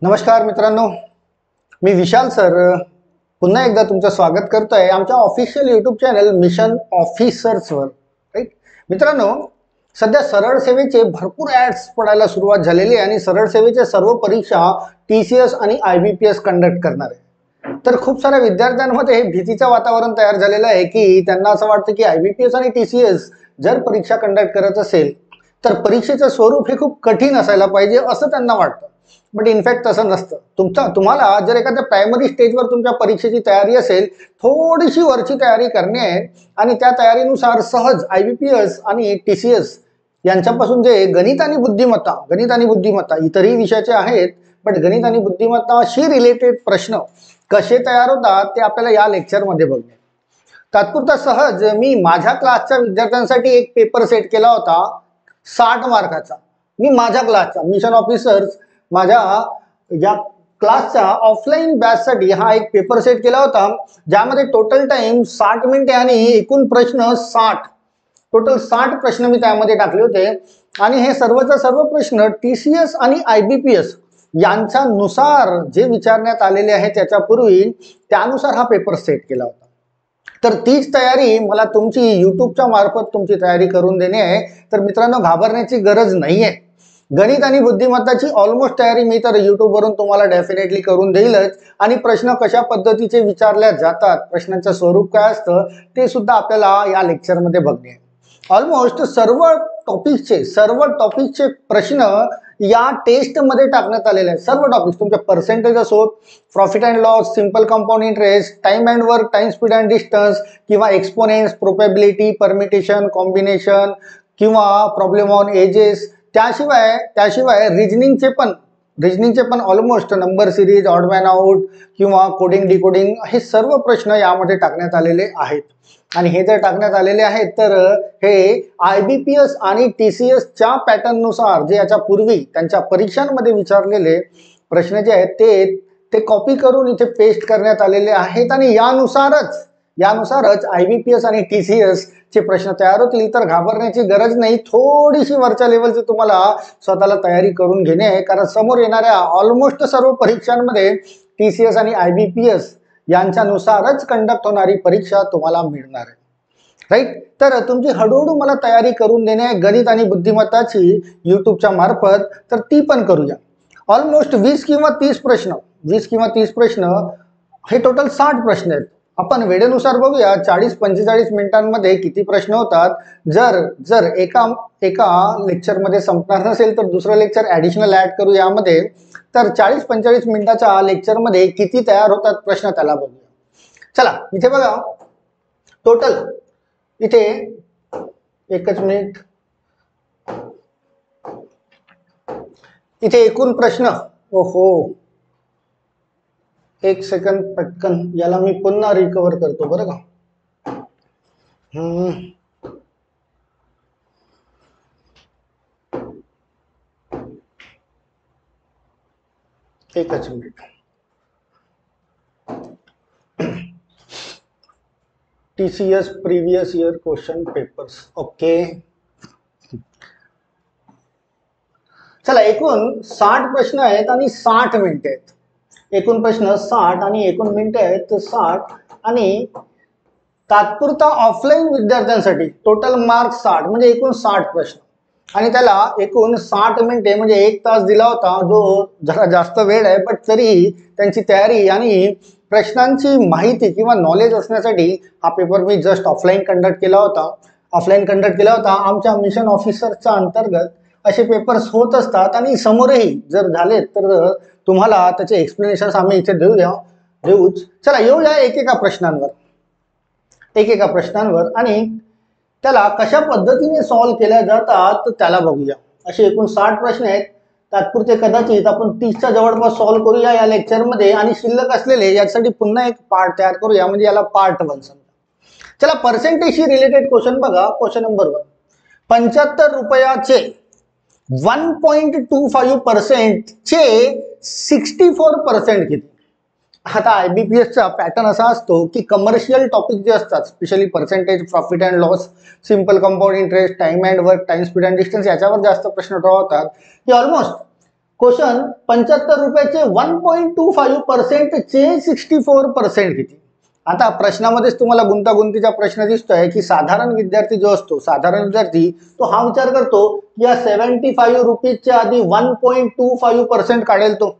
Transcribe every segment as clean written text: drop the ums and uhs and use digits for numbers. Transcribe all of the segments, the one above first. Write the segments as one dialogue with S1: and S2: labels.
S1: नमस्कार मित्रांनो, मी विशाल सर पुन्हा एकदा तुमचं स्वागत करतोय आमच्या ऑफिशियल यूट्यूब चॅनल मिशन ऑफिसर्सवर. राईट मित्रांनो, सध्या सरळ सेवेचे भरपूर ॲड्स पडायला सुरुवात झालेली आहे आणि सरळ सेवेच्या सर्व परीक्षा TCS आणि IBPS कंडक्ट करणार आहे. तर खूप साऱ्या विद्यार्थ्यांमध्ये भीतीचं वातावरण तयार झालेलं आहे की त्यांना असं वाटतं की IBPS आणि TCS जर परीक्षा कंडक्ट करत असेल तर परीक्षेचं स्वरूप हे खूप कठीण असायला पाहिजे असं त्यांना वाटतं. बट इनफॅक्ट तसं नसतं. तुम्हाला जर एखाद्या प्रायमरी स्टेजवर तुमच्या परीक्षेची तयारी असेल, थोडीशी वरची तयारी करणे आहे आणि त्या तयारीनुसार सहज IBPS आणि TCS यांच्यापासून जे गणित आणि बुद्धिमत्ता इतरही विषयाचे आहेत, बट गणित आणि बुद्धिमत्ताशी रिलेटेड प्रश्न कसे तयार होतात ते आपल्याला या लेक्चरमध्ये बघणे. तात्पुरता सहज मी माझ्या क्लासच्या विद्यार्थ्यांसाठी एक पेपर सेट केला होता 60 मार्काचा. मी माझ्या क्लासचा मिशन ऑफिसर्स माझ्या या क्लासच्या ऑफलाईन बॅचसाठी हा एक पेपर सेट केला होता, ज्यामध्ये टोटल टाइम 60 मिनिटे आणि एकूण प्रश्न 60 प्रश्न मी त्यामध्ये टाकले होते. आणि हे सर्वचा सर्व प्रश्न TCS आणि IBPS यांच्यानुसार जे विचारण्यात आलेले आहे त्याच्यापूर्वी त्यानुसार हा पेपर सेट केला होता. तर तीच तयारी मला तुमची यूट्यूबच्या मार्फत तुमची तयारी करून देणे आहे. तर मित्रांनो, घाबरण्याची गरज नाही आहे. गणित आणि बुद्धिमत्ताची ऑलमोस्ट तयारी मी तर यूट्यूबवरून तुम्हाला डेफिनेटली करून देईलच. आणि प्रश्न कशा पद्धतीचे विचारल्या जातात, प्रश्नांचं स्वरूप काय असतं ते सुद्धा आपल्याला या लेक्चरमध्ये बघणे आहे. ऑलमोस्ट सर्व टॉपिकचे प्रश्न या टेस्टमध्ये टाकण्यात आलेले आहेत. सर्व टॉपिक्स तुमचे पर्सेंटेज असो, profit and loss, simple compound interest, time and work, time speed and distance किंवा एक्सपोनेंट्स, प्रोबॅबिलिटी, परमिटेशन, कॉम्बिनेशन किंवा प्रॉब्लेम ऑन एजेस, त्याशिवाय रिजनिंगचे पण almost number series, odd man out किंवा कोडिंग डिकोडिंग हे सर्व प्रश्न यामध्ये टाकण्यात आलेले आहेत. आणि हे जर टाकण्यात आलेले आहेत तर हे IBPS आणि TCSच्या पॅटर्ननुसार जे याच्या पूर्वी त्यांच्या परीक्षांमध्ये विचारलेले प्रश्न जे आहेत ते कॉपी करून इथे पेस्ट करण्यात आलेले आहेत. आणि यानुसारच IBPS आणि TCS चे प्रश्न तयार होतील. तर घाबरण्याची गरज नाही. थोडीशी वरच्या लेवलची तुम्हाला स्वतःला तयारी करून घेणे आहे, कारण समोर येणाऱ्या ऑलमोस्ट सर्व परीक्षांमध्ये TCS आणि IBPS यांच्यानुसारच कंडक्ट होणारी परीक्षा तुम्हाला मिळणार आहे. राईट. तर तुमची हळूहळू मला तयारी करून देणे आहे गणित आणि बुद्धिमत्ताची यूट्यूबच्या मार्फत. तर ती पण करूया. ऑलमोस्ट 20 किंवा 30 प्रश्न हे टोटल 60 प्रश्न आहेत. आपण वेळेनुसार बघूया 40-45 मिनिटांमध्ये किती प्रश्न होतात. जर एका लेक्चरमध्ये संपणार नसेल तर दुसरं लेक्चर ॲडिशनल ॲड करू यामध्ये. तर 40-45 मिनिटाच्या लेक्चरमध्ये किती तयार होतात प्रश्न त्याला बघूया. चला, इथे बघा टोटल, इथे एकच मिनिट, इथे एकूण प्रश्न, ओहो एक सेकंड पटकन याला मी पुन्हा रिकवर करतो बरं का. एकच minute. TCS previous year question papers. Okay, चला, एकूण 60 प्रश्न आहेत आणि 60 मिनिटे आहेत. एकूण प्रश्न 60 आणि एकूण मिनिटे आहेत 60. आणि तात्पुरता ऑफलाईन विद्यार्थ्यांसाठी टोटल मार्क्स 60 म्हणजे एकूण 60 प्रश्न. आणि त्याला एकूण 60 मिनिटे म्हणजे 1 तास दिला होता, जो जरा जास्त वेळ आहे. बट तरीही त्यांची तयारी आणि प्रश्नांची माहिती किंवा नॉलेज असण्यासाठी हा पेपर मी जस्ट ऑफलाईन कंडक्ट केला होता. आमच्या मिशन ऑफिसरच्या अंतर्गत असे पेपर्स होत असतात आणि समोरही जर झाले तर तुम्हाला त्याचे एक्सप्लेनेशन्स आम्ही इथे देऊच. चला, येऊया एकेका प्रश्नांवर आणि त्याला कशा पद्धतीने सॉल्व्ह केल्या जातात त्याला बघूया. असे एकूण 60 प्रश्न आहेत. तात्पुरते कदाचित आपण 30च्या जवळपास सॉल्व्ह करूया या लेक्चरमध्ये आणि शिल्लक असलेले यासाठी पुन्हा एक पार्ट तयार करूया, म्हणजे याला पार्ट 1 समजा. चला, पर्सेंटेजशी रिलेटेड क्वेश्चन बघा. क्वेश्चन नंबर 1, 75 रुपयाचे 1.25% चे 64% किती. आता IBPSचा पॅटर्न असा असतो की कमर्शियल टॉपिक जे असतात, specially percentage, profit and loss, simple compound interest, time and work, time speed and distance याच्यावर जास्त प्रश्न ड्रॉ होतात. हे ऑलमोस्ट क्वेश्चन 75 रुपयाचे 1.25% चे 64% किती. आता प्रश्नामध्येच तुम्हाला गुंतागुंतीचा प्रश्न दिसतोय की साधारण विद्यार्थी जो असतो, साधारण विद्यार्थी तो हा विचार करतो की या 75 रुपीजच्या आधी 1.25% काढेल, तो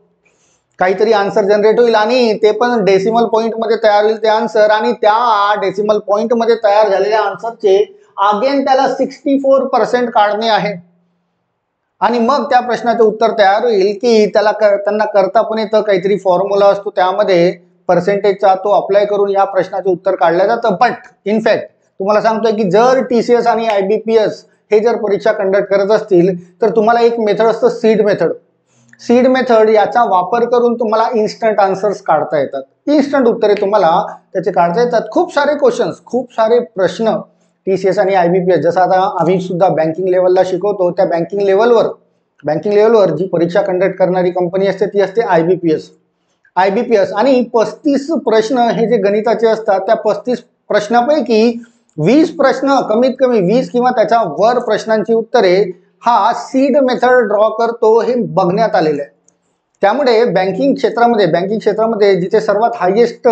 S1: काहीतरी आन्सर जनरेट होईल आणि ते पण डेसिमल पॉइंट मध्ये तयार होईल ते आन्सर, आणि त्या डेसिमल पॉइंट मध्ये तयार झालेल्या आन्सरचे अगेन त्याला 64% काढणे आहे. आणि मग त्या प्रश्नाचे उत्तर तयार होईल की त्यांना करता पण येतं, काहीतरी फॉर्म्युला असतो त्यामध्ये पर्सेंटेजचा, तो अप्लाय करून या प्रश्नाचे उत्तर काढलं जातं. बट इनफॅक्ट तुम्हाला सांगतोय की जर TCS आणि IBPS हे जर परीक्षा कंडक्ट करत असतील तर तुम्हाला एक मेथड असतं सीड मेथड. सीड मेथड याचा वापर करून तुम्हाला इन्स्टंट आन्सर्स काढता येतात, इन्स्टंट उत्तरे तुम्हाला त्याचे काढता येतात. खूप सारे क्वेश्चन्स, खूप सारे प्रश्न TCS आणि IBPS, जसं आता आम्ही सुद्धा बँकिंग लेवलला शिकवतो, त्या बँकिंग लेवलवर जी परीक्षा कंडक्ट करणारी कंपनी असते ती असते IBPS. आणि 35 प्रश्न हे जे गणिताचे असतात, त्या 35 प्रश्नापैकी 20 प्रश्न, कमीत कमी 20 किंवा त्याच्या वर प्रश्नांची उत्तरे हा सीड मेथड ड्रॉ करतो, हे बघण्यात आलेलं आहे. त्यामुळे बँकिंग क्षेत्रामध्ये जिथे सर्वात हायेस्ट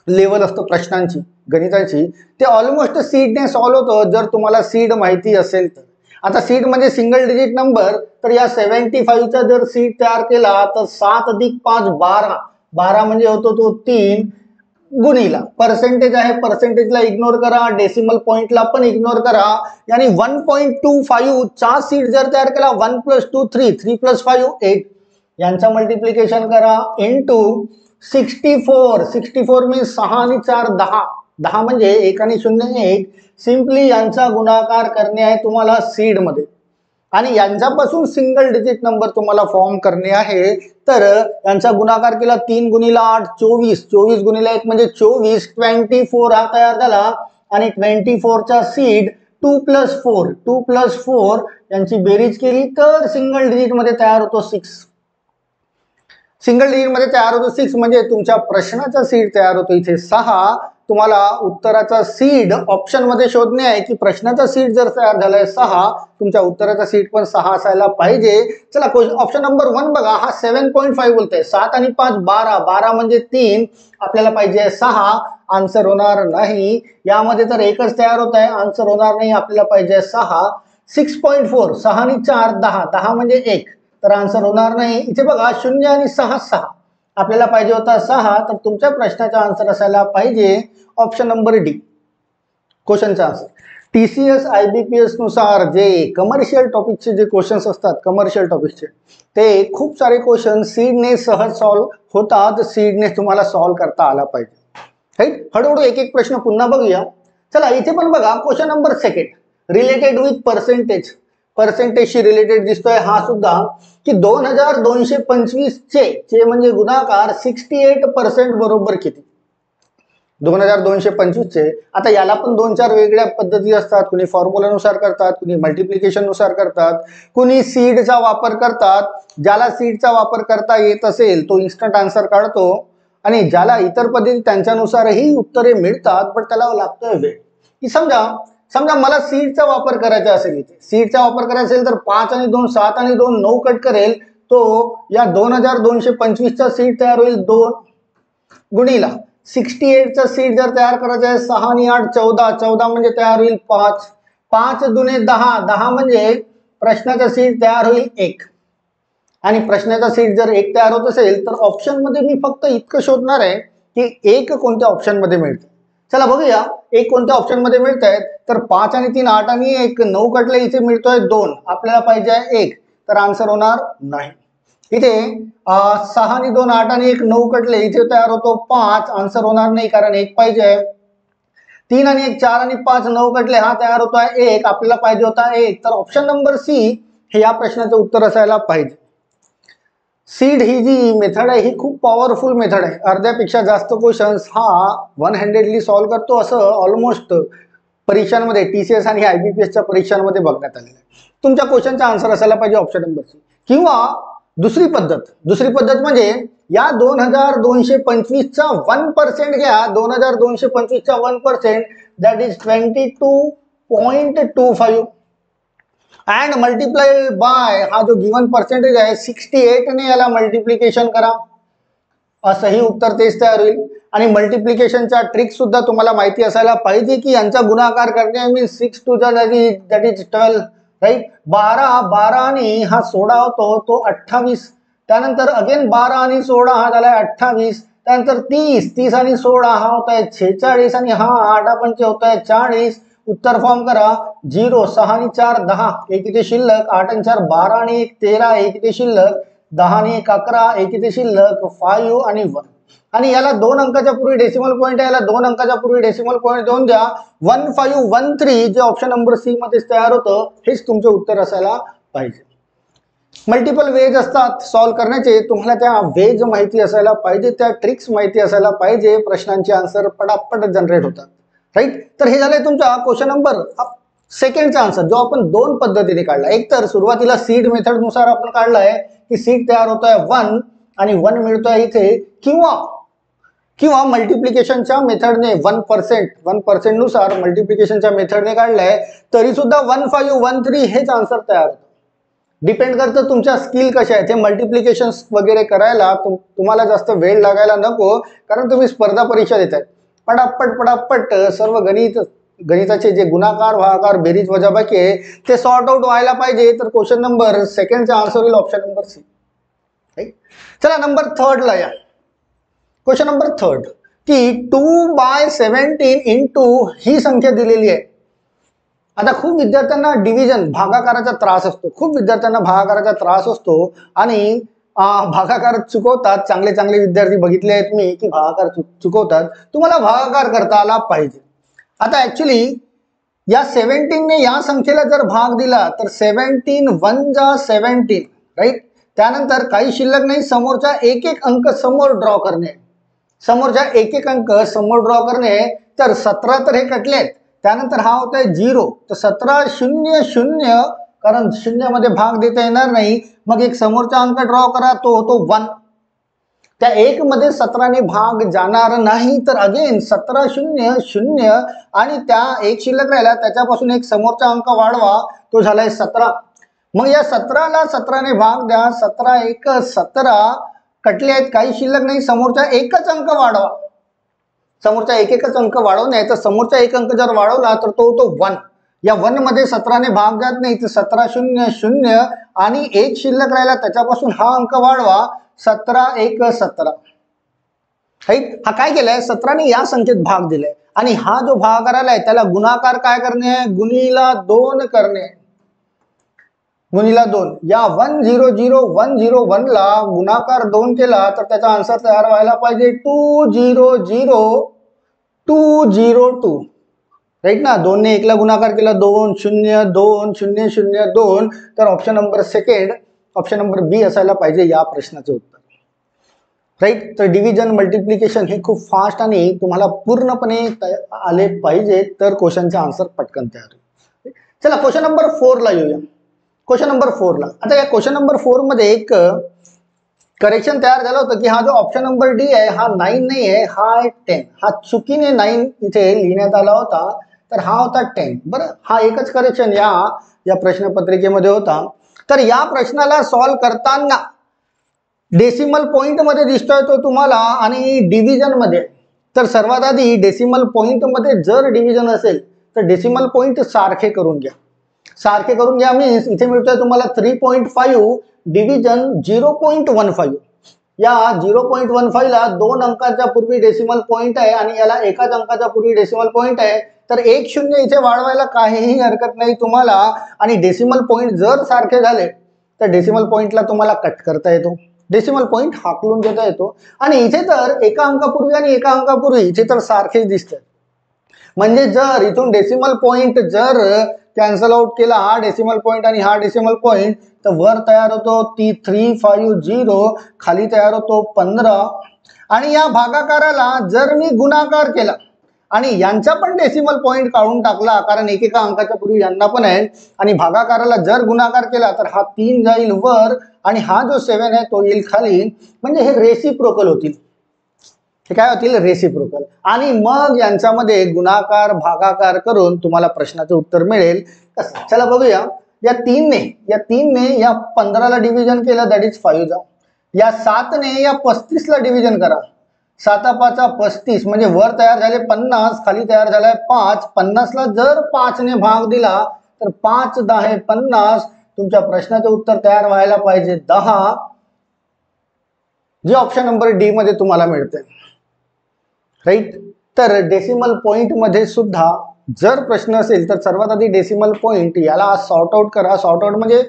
S1: लेवल असतं प्रश्नांची, गणिताची, ते ऑलमोस्ट सीडने सॉल्व्ह होतं जर तुम्हाला सीड माहिती असेल तर. आता सीड म्हणजे सिंगल डिजिट नंबर, तर या 75चा जर सीड तयार केला तर 7 अधिक 5 12 म्हणजे होतो तो 3 गुणिला पर्सेंटेज आहे, पर्सेंटेजला इग्नोर करा, डेसिमल पॉइंटला पण इग्नोर करा. यानी 1.25 चा सीड जर तयार केला, 1 + 2 3 3 + 5 8, यांचा मल्टिप्लिकेशन करा इंटू 64 मीन्स 6 आणि 4 10, 10 म्हणजे 1 आणि 0 1. सिंपली यांचा गुणाकार करणे आहे तुम्हाला सीड मध्ये, आणि यांच्यापासून सिंगल डिजिट नंबर तुम्हाला फॉर्म करणे आहे. तर यांचा गुणाकार केला 3 गुणिला 8 24, 24 गुणिला 1 म्हणजे 24, 24 हा तयार झाला. आणि 24चा सीड 2 + 4 यांची बेरीज केली तर सिंगल डिजिट मध्ये तयार होतो 6. सिंगल डिजिट मध्ये तयार होतो 6 म्हणजे तुमच्या प्रश्नाचा सीड तयार होतो इथे 6. तुम्हाला उत्तराचा सीड ऑप्शन मध्ये शोधणे आहे की प्रश्नाचा सीड जर तयार झालाय 6, तुमच्या उत्तराचा सीड पण 6 असायला पाहिजे. चला ऑप्शन नंबर 1 बघा, हा 7.5 बोलतोय, 7 आणि 5 12, 12 म्हणजे 3, आपल्याला पाहिजे 6, आन्सर होणार नाही. यामध्ये तर एकच तयार होत आहे, आन्सर होणार नाही, आपल्याला पाहिजे 6. 6.4, 6 आणि 4 10, 10 म्हणजे 1, तर आन्सर होणार नाही. इथे बघा 0 आणि 6 6, आपल्याला पाहिजे होता 6, तर तुमच्या प्रश्नाचा आन्सर असायला पाहिजे ऑप्शन नंबर डी. क्वेश्चनचा आन्सर TCS IBPS नुसार जे कमर्शियल टॉपिकचे जे क्वेश्चन्स असतात, कमर्शियल टॉपिकचे ते खूप सारे क्वेश्चन सीडने सहज सॉल्व्ह होतात, सीडने तुम्हाला सॉल्व्ह करता आला पाहिजे. राईट, हळूहळू एक एक प्रश्न पुन्हा बघूया. चला इथे पण बघा क्वेश्चन नंबर 2 रिलेटेड विथ पर्सेंटेजशी रिलेटेड दिसतोय हा सुद्धा, की 2225 चे म्हणजे गुणाकार 68% बरोबर किती. 2225 चे, आता याला पण 2-4 वेगळ्या पद्धती असतात, कुणी फॉर्म्युलानुसार करतात, कुणी मल्टिप्लिकेशन नुसार करतात, कुणी सीडचा वापर करतात. ज्याला सीडचा वापर करता येत असेल तो इन्स्टंट आन्सर काढतो, आणि ज्याला इतर पद्धती त्यांच्यानुसारही उत्तरे मिळतात, पण त्याला लागतोय वेळ. की समजा मला सीडचा वापर करायचा असेल, इथे सीडचा वापर करायचा असेल तर 5 आणि 2 7 आणि 2 9 कट करेल, तो या 2225 चा सीड तयार होईल 2 गुणिला 68चा सीड जर तयार करायचा आहे 6 आणि 8 14, 14 म्हणजे तयार होईल 5, 5 दुने 10, 10 म्हणजे प्रश्नाचा सीड तयार होईल 1. आणि प्रश्नाचा सीड जर 1 तयार होत असेल तर ऑप्शन मध्ये मी फक्त इतकं शोधणार आहे की 1 कोणत्या ऑप्शन मध्ये मिळते. चला बघूया 1 कोणत्या ऑप्शन मध्ये मिळत आहेत. तर 5 आणि 3 8 आणि 1 9 कटले, इथे मिळतोय 2, आपल्याला पाहिजे आहे 1, तर आन्सर होणार नाही. इथे 6 आणि 2 8 आणि 1 9 कटले, इथे तयार होतो 5, आन्सर होणार नाही कारण 1 पाहिजे. 3 आणि 1 4 आणि 5 9 कटले, हा तयार होतो 1, आपल्याला पाहिजे होता 1, तर ऑप्शन नंबर सी हे या प्रश्नाचं उत्तर असायला पाहिजे. सीड ही जी मेथड आहे ही खूप पॉवरफुल मेथड आहे. अर्ध्यापेक्षा जास्त क्वेश्चन्स हा वन हँडेडली सॉल्व्ह करतो असं ऑलमोस्ट परीक्षांमध्ये TCS आणि IBPSच्या परीक्षांमध्ये बघण्यात आलेलं आहे. तुमच्या क्वेश्चनचा आन्सर असायला पाहिजे ऑप्शन नंबर सी. किंवा दुसरी पद्धत म्हणजे या 2225 चा 1% घ्या, 2225 चा 1% that is 22.25. And multiplied by हा जो गिवन पर्सेंटेज आहे 68 ने याला मल्टिप्लिकेशन करा, असंही उत्तर तेच तयार होईल. आणि मल्टिप्लिकेशनच्या ट्रिक सुद्धा तुम्हाला माहिती असायला पाहिजे की यांचा गुणाकार करणे means 6 two that is 12, right. 12 आणि हा 16 होतो तो 28, त्यानंतर अगेन 12 आणि 16 हा झालाय 28, त्यानंतर 30 आणि 16 हा होत आहे 46 आणि हा 8 पंचे होत आहे 40. उत्तर फॉर्म करा 0, 6 आणि 4 10, एक इथे शिल्लक, 8 आणि 4 12 आणि 1 13, एक इथे शिल्लक, 10 आणि 1 11, एक इथे शिल्लक, 5 आणि 1. आणि याला 2 अंकाच्या पूर्वी डेसिमल पॉईंट आहे, याला 2 अंकाच्या पूर्वी डेसिमल पॉईंट देऊन द्या. 1513 जे ऑप्शन नंबर सी मध्ये तयार होतं हेच तुमचे उत्तर असायला पाहिजे. मल्टिपल वेज असतात सॉल्व्ह करण्याचे, तुम्हाला त्या वेज माहिती असायला पाहिजे, त्या ट्रिक्स माहिती असायला पाहिजे, प्रश्नांचे आन्सर पटापट जनरेट होतात, राईट. तर हे झालंय तुमचा क्वेश्चन नंबर सेकंडचा आन्सर जो आपण 2 पद्धतीने काढला. एक तर सुरुवातीला सीड मेथड नुसार आपण काढलाय की सीड तयार होत आहे 1 आणि 1 मिळतोय इथे, किंवा मल्टिप्लिकेशनच्या मेथडने 1% नुसार मल्टिप्लिकेशनच्या मेथडने काढलाय तरी सुद्धा 1513 हेच आन्सर तयार होतं. डिपेंड करतं तुमच्या स्किल कशा आहेत. हे मल्टिप्लिकेशन वगैरे करायला तुम्हाला जास्त वेळ लागायला नको, कारण तुम्ही स्पर्धा परीक्षा देत आहे. पटापट सर्व गणिताचे जे गुणाकार भागाकार बेरीज वजाबाकी आहे ते सॉर्ट आउट व्हायला पाहिजे. तर क्वेश्चन नंबर सेकंडचा आन्सर होईल ऑप्शन नंबर सी. चला नंबर 3 ला या. क्वेश्चन नंबर 3 की 2/17 इंटू ही संख्या दिलेली आहे. आता खूप विद्यार्थ्यांना डिव्हिजन भागाकाराचा त्रास असतो आणि भागाकार चुकवतात. चांगले विद्यार्थी बघितले आहेत मी की भागाकार चुकवतात. तुम्हाला भागाकार करता आला पाहिजे. आता ऍक्च्युली या 17 ने या संख्येला जर भाग दिला तर 17 1 जा 17, राईट. त्यानंतर काही शिल्लक नाही, समोरचा एक अंक समोर ड्रॉ करणे, तर 17 तर हे कटलेत. त्यानंतर हा होत आहे 0, तर 17 0 0, कारण 0 मध्ये भाग देता येणार नाही. मग एक समोरचा अंक ड्रॉ करा, तो होतो 1. त्या 1 मध्ये 17 ने भाग जाणार नाही, तर अगेन 17 0 0 आणि त्या एक शिल्लक राहिला त्याच्यापासून एक समोरचा अंक वाढवा, तो झालाय 17. मग या 17 ला 17 ने भाग द्या, 17 1 17 कटले आहेत, काही शिल्लक नाही, समोरचा एकच अंक वाढवा. समोरचा एक अंक वाढवणे, तर समोरचा एक अंक जर वाढवला तर तो होतो 1. या 1 मध्ये 17 ने भाग जात नाही, तर 17 0 0 आणि एक शिल्लक राहिला त्याच्यापासून हा अंक वाढवा, 17 1 17. हा काय केलंय, 17 ने या संख्येत भाग दिलाय आणि हा जो भागाकार आलाय त्याला गुणाकार काय करणे, गुणिला 2 करणे, गुणिला 2. या 1 0 0 1 0 1 ला गुणाकार 2 केला तर त्याचा आन्सर तयार व्हायला पाहिजे 2 0 0 2 0 2, राईट ना. 2 ने 1 ला गुणाकार केला 2 0 2 0 0 2, तर option number second, option number B असायला पाहिजे या प्रश्नाचे उत्तर, राईट. तर डिव्हिजन मल्टिप्लिकेशन हे खूप फास्ट आणि तुम्हाला पूर्णपणे आले पाहिजे, तर क्वेश्चनचा आन्सर पटकन तयार होईल. चला क्वेश्चन नंबर 4 ला येऊया. क्वेश्चन नंबर 4 ला आता या क्वेश्चन नंबर 4 मध्ये एक करेक्शन तयार झालं होतं की हा जो ऑप्शन नंबर डी आहे हा 9 नाही आहे, हा आहे 10. हा चुकीने 9 इथे लिहिण्यात आला होता, तर हा होता 10. बरं, हा एकच करेक्शन या प्रश्नपत्रिकेमध्ये होता. तर या प्रश्नाला सॉल्व्ह करताना डेसिमल पॉइंट मध्ये दिसतोय तो तुम्हाला आणि डिव्हिजन मध्ये. तर सर्वात आधी डेसिमल पॉइंट मध्ये जर डिव्हिजन असेल तर डेसिमल पॉइंट सारखे करून घ्या. मीन्स इथे मिळतोय तुम्हाला 3.5 डिव्हिजन 0.15. या 0.15 ला 2 अंकाच्या पूर्वी डेसिमल पॉइंट आहे आणि याला एकाच अंकाच्या पूर्वी डेसिमल पॉइंट आहे, तर 1 0 इथे वाढवायला काहीही हरकत नाही तुम्हाला. आणि डेसिमल पॉइंट जर सारखे झाले तर डेसिमल पॉइंटला तुम्हाला कट करता येतो, डेसिमल पॉइंट हाकलून घेता येतो. आणि इथे तर एका अंकापूर्वी आणि एका अंकापूर्वी इथे तर सारखेच दिसतात. म्हणजे जर इथून डेसिमल पॉइंट जर कॅन्सल आउट केला हा डेसिमल पॉइंट आणि हा डेसिमल पॉइंट, तर वर तयार होतो 350, खाली तयार होतो 15. आणि या भागाकाराला जर मी गुणाकार केला आणि यांचा पण डेसिमल पॉइंट काढून टाकला, कारण एकेका अंकाच्या पूर्वी यांना पण आहे, आणि भागाकाराला जर गुणाकार केला तर हा 3 जाईल वर आणि हा जो 7 आहे तो येईल खाली. म्हणजे हे रेसिप्रोकल होतील. हे काय होतील, रेसिप्रोकल. आणि मग यांच्यामध्ये गुणाकार भागाकार करून तुम्हाला प्रश्नाचे उत्तर मिळेल. चला बघूया या 3 ने या 15ला डिव्हिजन केलं, दॅट इज 5 जा. या 7ने या 35ला डिव्हिजन करा. 7 35 म्हणजे वर तयार झाले 50, खाली तयार झालाय 5. 50ला जर 5ने भाग दिला तर 5 10 50. तुमच्या प्रश्नाचे उत्तर तयार व्हायला पाहिजे 10, जे ऑप्शन नंबर डी मध्ये तुम्हाला मिळते. राईट. तर डेसिमल पॉइंट मध्ये सुद्धा जर प्रश्न असेल तर सर्वात आधी डेसिमल पॉइंट याला सॉर्ट आउट करा. सॉर्ट आउट म्हणजे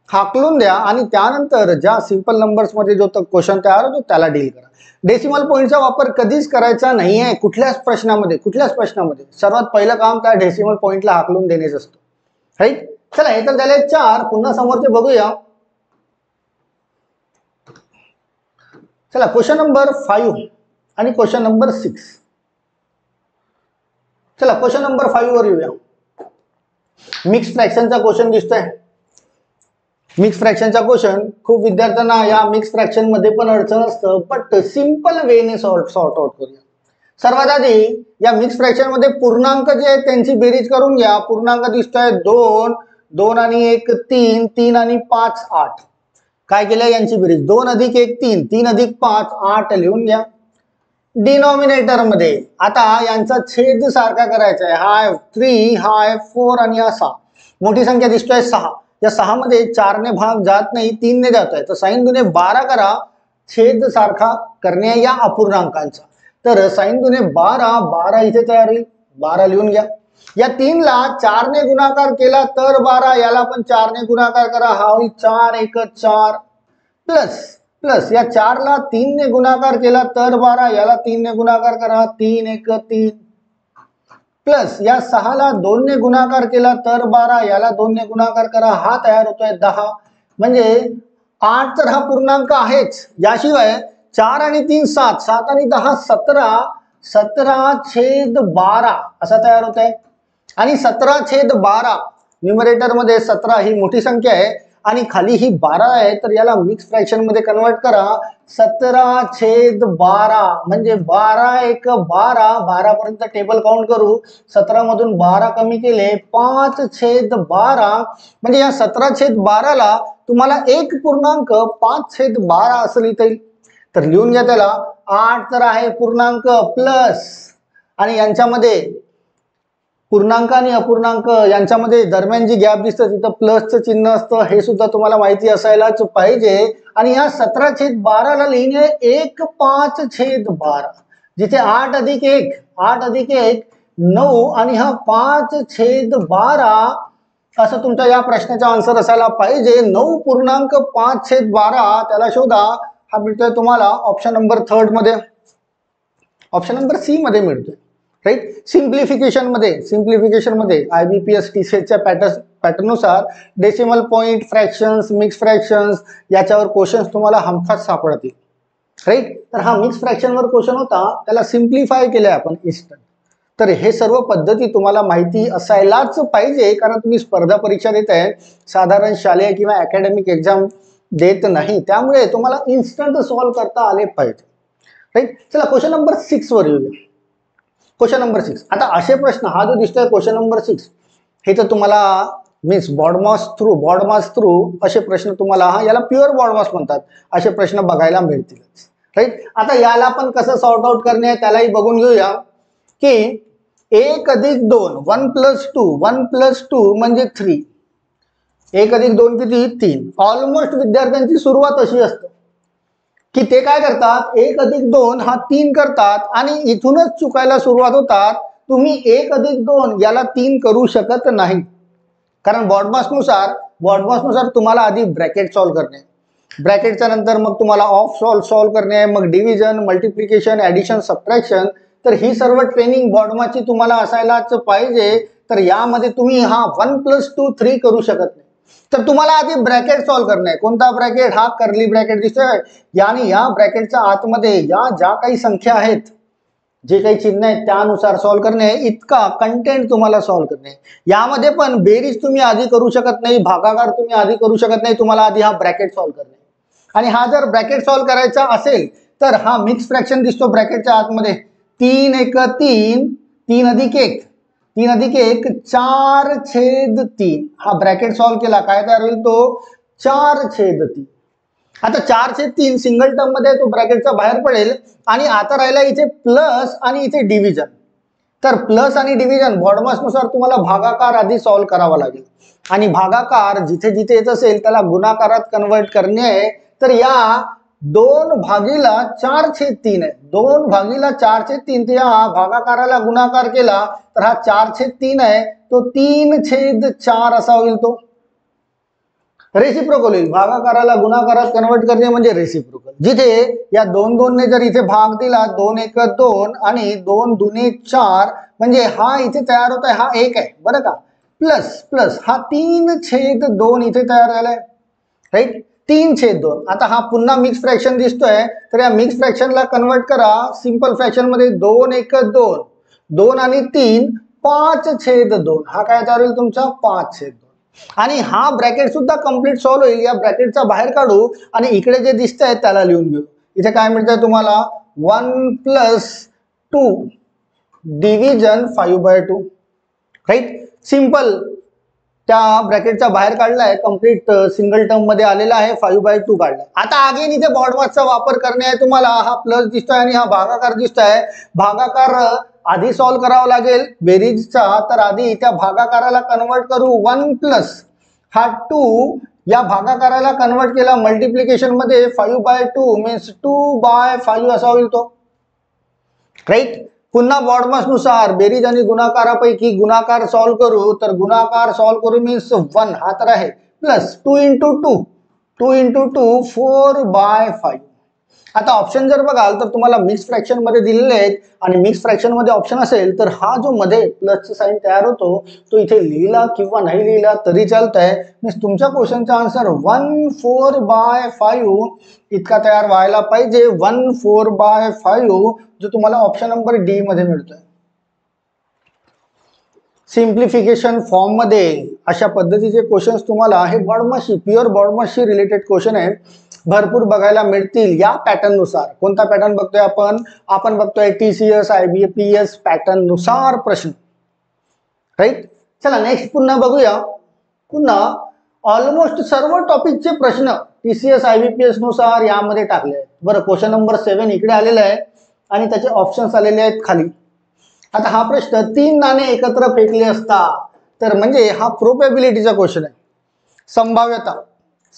S1: हाकलून द्या आणि त्यानंतर ज्या सिंपल नंबर्स मध्ये जो क्वेश्चन तयार होतो त्याला डील करा. डेसिमल पॉइंटचा वापर कधीच करायचा नाहीये कुठल्याच प्रश्नामध्ये. सर्वात पहिलं काम त्या डेसिमल पॉइंटला हाकलून देण्याचं असतं. राईट. चला, हे तर झाले 4. पुन्हा समोरचे बघूया. चला, क्वेश्चन नंबर 5 आणि क्वेश्चन नंबर 6. चला, क्वेश्चन नंबर 5 वर येऊया. मिक्स फ्रॅक्शनचा क्वेश्चन दिसतोय. मिक्स फ्रॅक्शनचा क्वेश्चन खूप विद्यार्थ्यांना या मिक्स फ्रॅक्शन मध्ये पण अडचण असतं, बट सिंपल वेने सॉर्ट आउट करूया. सर्वात आधी या मिक्स फ्रॅक्शन मध्ये पूर्णांक जे आहेत त्यांची बेरीज करून घ्या. पूर्णांक दिसतोय 2, 2 आणि 1 3, 3 आणि 5 8. काय केलं यांची बेरीज? 2 अधिक 1 3, 3 अधिक 5 8 लिहून घ्या. डिनॉमिनेटर मध्ये आता यांचा छेद सारखा करायचा आहे. हा 3, हा 4 आणि हा 6. मोठी संख्या दिसतोय 6. या 6 मध्ये 4ने भाग जात नाही, 3ने जातोय. तर साइन 2 12 करा. छेद सारखा करणे या अपूर्णांकांचा. तर साइन 2 12, 12 इथे तयार होईल. 12 लिहून घ्या. या 3ला 4ने गुणाकार केला तर 12. याला पण 4ने गुणाकार करा. हा होईल 4 1 4 प्लस या 4ला 3ने गुणाकार केला तर 12. याला 3ने गुणाकार करा. 3 1 3 प्लस या 6ला 2ने गुणाकार केला तर 12. याला 2ने गुणाकार करा. हा तयार होतोय 10. म्हणजे 8 तर हा पूर्णांक आहेच. याशिवाय 4 आणि 3 7, 7 आणि 10 17, 17/12 असा तयार होत आहे. आणि 17/12 न्यूमरेटर मध्ये 17 ही मोठी संख्या आहे आणि खाली ही 12 आहे. तर याला मिक्स फ्रॅक्शन मध्ये कन्वर्ट करा. 17/12 म्हणजे 12 1 12. 12 पर्यंत टेबल काउंट करू. 17 मधून 12 कमी केले 5/12. म्हणजे या 17/12ला तुम्हाला 1.5/12 असं लिहिता येईल. तर लिहून घ्या त्याला. 8 तर आहे पूर्णांक प्लस आणि यांच्यामध्ये पूर्णांक आणि अपूर्णांक यांच्यामध्ये दरम्यान जी गॅप दिसतं तिथं प्लसचं चिन्ह असतं. हे सुद्धा तुम्हाला माहिती असायलाच पाहिजे. आणि या 17/12ला लिहिणे 1/5/12. जिथे 8 अधिक 1 9 आणि हा 5/12 असं तुमच्या या प्रश्नाचा आन्सर असायला पाहिजे. 9.5/12 त्याला शोधा. हा मिळतोय तुम्हाला ऑप्शन नंबर 3 मध्ये, ऑप्शन नंबर सी मध्ये मिळतोय. राईट. सिम्प्लिफिकेशन मध्ये IBPS TCHच्या पॅटर्ननुसार decimal point, fractions, mix fractions याच्यावर क्वेश्चन्स तुम्हाला हमखास सापडतील. राईट. तर हा मिक्स फ्रॅक्शनवर क्वेश्चन होता, त्याला सिम्प्लिफाय केलंय आपण इन्स्टंट. तर हे सर्व पद्धती तुम्हाला माहिती असायलाच पाहिजे, कारण तुम्ही स्पर्धा परीक्षा देत आहे, साधारण शालेय किंवा अकॅडमिक एक्झाम देत नाही. त्यामुळे तुम्हाला इन्स्टंट सॉल्व्ह करता आले पाहिजे. राईट. चला, क्वेश्चन नंबर 6 वर येऊया. Question number 6. आता असे प्रश्न, हा जो दिसतोय क्वेश्चन नंबर 6, हे तर तुम्हाला मीन्स बॉडमास थ्रू असे प्रश्न तुम्हाला, याला प्युअर बॉडमास म्हणतात, असे प्रश्न बघायला मिळतील. राईट. आता याला पण कसं सॉर्ट आउट करणे त्यालाही बघून घेऊया. की 1 अधिक 2 1 + 2 म्हणजे 3. 1 अधिक 2 किती? 3. ऑलमोस्ट विद्यार्थ्यांची सुरुवात अशी असते की ते काय करतात, 1 अधिक 2 हा 3 करतात आणि इथूनच चुकायला सुरुवात होतात. तुम्ही 1 अधिक 2 याला 3 करू शकत नाही, कारण बॉडमासनुसार तुम्हाला आधी ब्रॅकेट सॉल्व्ह करणे, ब्रॅकेटच्या नंतर मग तुम्हाला ऑफ सॉल्व्ह करणे, मग डिव्हिजन, मल्टिप्लिकेशन, ॲडिशन, सबट्रॅक्शन. तर ही सर्व ट्रेनिंग बॉडमासची तुम्हाला असायलाच पाहिजे. तर यामध्ये तुम्ही हा 1 + 2 3 करू शकत नाही. तर तुम्हाला आधी ब्रॅकेट सॉल्व्ह करणे आहे. कोणता ब्रॅकेट? हा कर्ली ब्रॅकेट दिसतोय. याने या ब्रॅकेटच्या आतमध्ये या ज्या काही संख्या आहेत, जे काही चिन्ह आहेत त्यानुसार सॉल्व्ह करणे, इतका कंटेंट तुम्हाला सॉल्व्ह करणे. यामध्ये पण बेरीज तुम्ही आधी करू शकत नाही, भागाकार तुम्ही आधी करू शकत नाही. तुम्हाला आधी हा ब्रॅकेट सॉल्व्ह करणे. आणि हा जर ब्रॅकेट सॉल्व्ह करायचा असेल तर हा मिक्स फ्रॅक्शन दिसतो ब्रॅकेटच्या आतमध्ये. 3 1 3, 3 अधिक 1 3+1 4/3. हा ब्रॅकेट सॉल्व्ह केला काय तयार होईल तो 4/3. आता 4/3 सिंगल टर्म मध्ये तो ब्रॅकेटच्या बाहेर पडेल आणि आता राहिला इथे प्लस आणि इथे डिव्हिजन. तर प्लस आणि डिव्हिजन बॉडमासनुसार तुम्हाला भागाकार आधी सॉल्व्ह करावा लागेल आणि भागाकार जिथे जिथे येत असेल त्याला गुणाकारात कन्वर्ट करणे आहे. तर या 2/4/3 आहे. 2/4/3 या भागाकाराला गुणाकार केला तर हा 4/3 आहे तो 3/4 असा होईल. तो रेसिप्रोकल होईल. भागाकाराला गुणाकारात कन्वर्ट करणे म्हणजे रेसिप्रोकल. जिथे या 2 ने जर इथे भाग दिला 2×1 2 आणि 2×2 4 म्हणजे हा इथे तयार होत आहे हा 1 आहे बरं का. प्लस प्लस हा 3/2 इथे तयार झालाय राईट. 3/2. आता हा पुन्हा मिक्स फ्रॅक्शन दिसतोय तर या मिक्स फ्रॅक्शनला कन्वर्ट करा सिंपल फ्रॅक्शन मध्ये. 2×1 2 2 आणि 3 5/2. हा काय तयार होईल तुमचा 5/2. आणि हा ब्रॅकेट सुद्धा कंप्लीट सॉल्व्ह होईल. या ब्रॅकेटचा बाहेर काढू आणि इकडे जे दिसत आहे त्याला लिहून घेऊ. इथे काय मिळतंय तुम्हाला 1+2 डिव्हिजन 5/2 राईट. सिंपल त्या ब्रॅकेटचा बाहेर काढलाय कंप्लीट सिंगल टर्म मध्ये आलेला आहे 5/2 काढलाय. आता अगेन इथे बॉडमासचा वापर करणे आहे तुम्हाला. हा प्लस दिसतोय आणि हा भागाकार दिसतोय. भागाकार आधी सॉल्व्ह करावा लागेल बेरीजचा. तर आधी त्या भागाकाराला कन्वर्ट करू 1+ हा 2 या भागाकाराला कन्वर्ट केला मल्टिप्लिकेशन मध्ये 5/2 मीन्स 2/5 असा होईल तो राईट. पुन्हा बॉडमास नुसार बेरीज आणि गुणाकारापैकी गुणाकार सॉल्व्ह करू. तर गुणाकार सॉल्व्ह करू मीन्स 1 हा तर आहे प्लस 2×2 2×2 4/5. आता ऑप्शन जर बघाल तर तुम्हाला मिक्स फ्रॅक्शन मध्ये दिलेले आहेत आणि मिक्स फ्रॅक्शन मध्ये ऑप्शन असेल तर हा जो मध्ये प्लसचा साइन तयार होतो तो इथे लिहिला किंवा नाही लिहिला तरी चालतंय. मीन्स तुमच्या क्वेश्चनचा आन्सर 1/4/5 इतका तयार व्हायला पाहिजे. 1/4/5 जो तुम्हाला ऑप्शन नंबर डी मध्ये मिळतोय. सिम्प्लिफिकेशन फॉर्म मध्ये अशा पद्धतीचे क्वेश्चन्स तुम्हाला हे बॉडमासशी प्युअर बॉडमासशी रिलेटेड क्वेश्चन आहे भरपूर बघायला मिळतील या पॅटर्न नुसार. कोणता पॅटर्न बघतोय आपण बघतोय TCS IBPS पॅटर्न नुसार प्रश्न राईट. चला नेक्स्ट पुन्हा बघूया. पुन्हा ऑलमोस्ट सर्व टॉपिकचे प्रश्न TCS IBPS नुसार यामध्ये टाकले आहेत. बरं क्वेश्चन नंबर 7 इकडे आलेला आहे आणि त्याचे ऑप्शन्स आलेले आहेत खाली. आता हा प्रश्न 3 नाणे एकत्र फेकले असता तर म्हणजे हा प्रोबॅबिलिटीचा क्वेश्चन आहे.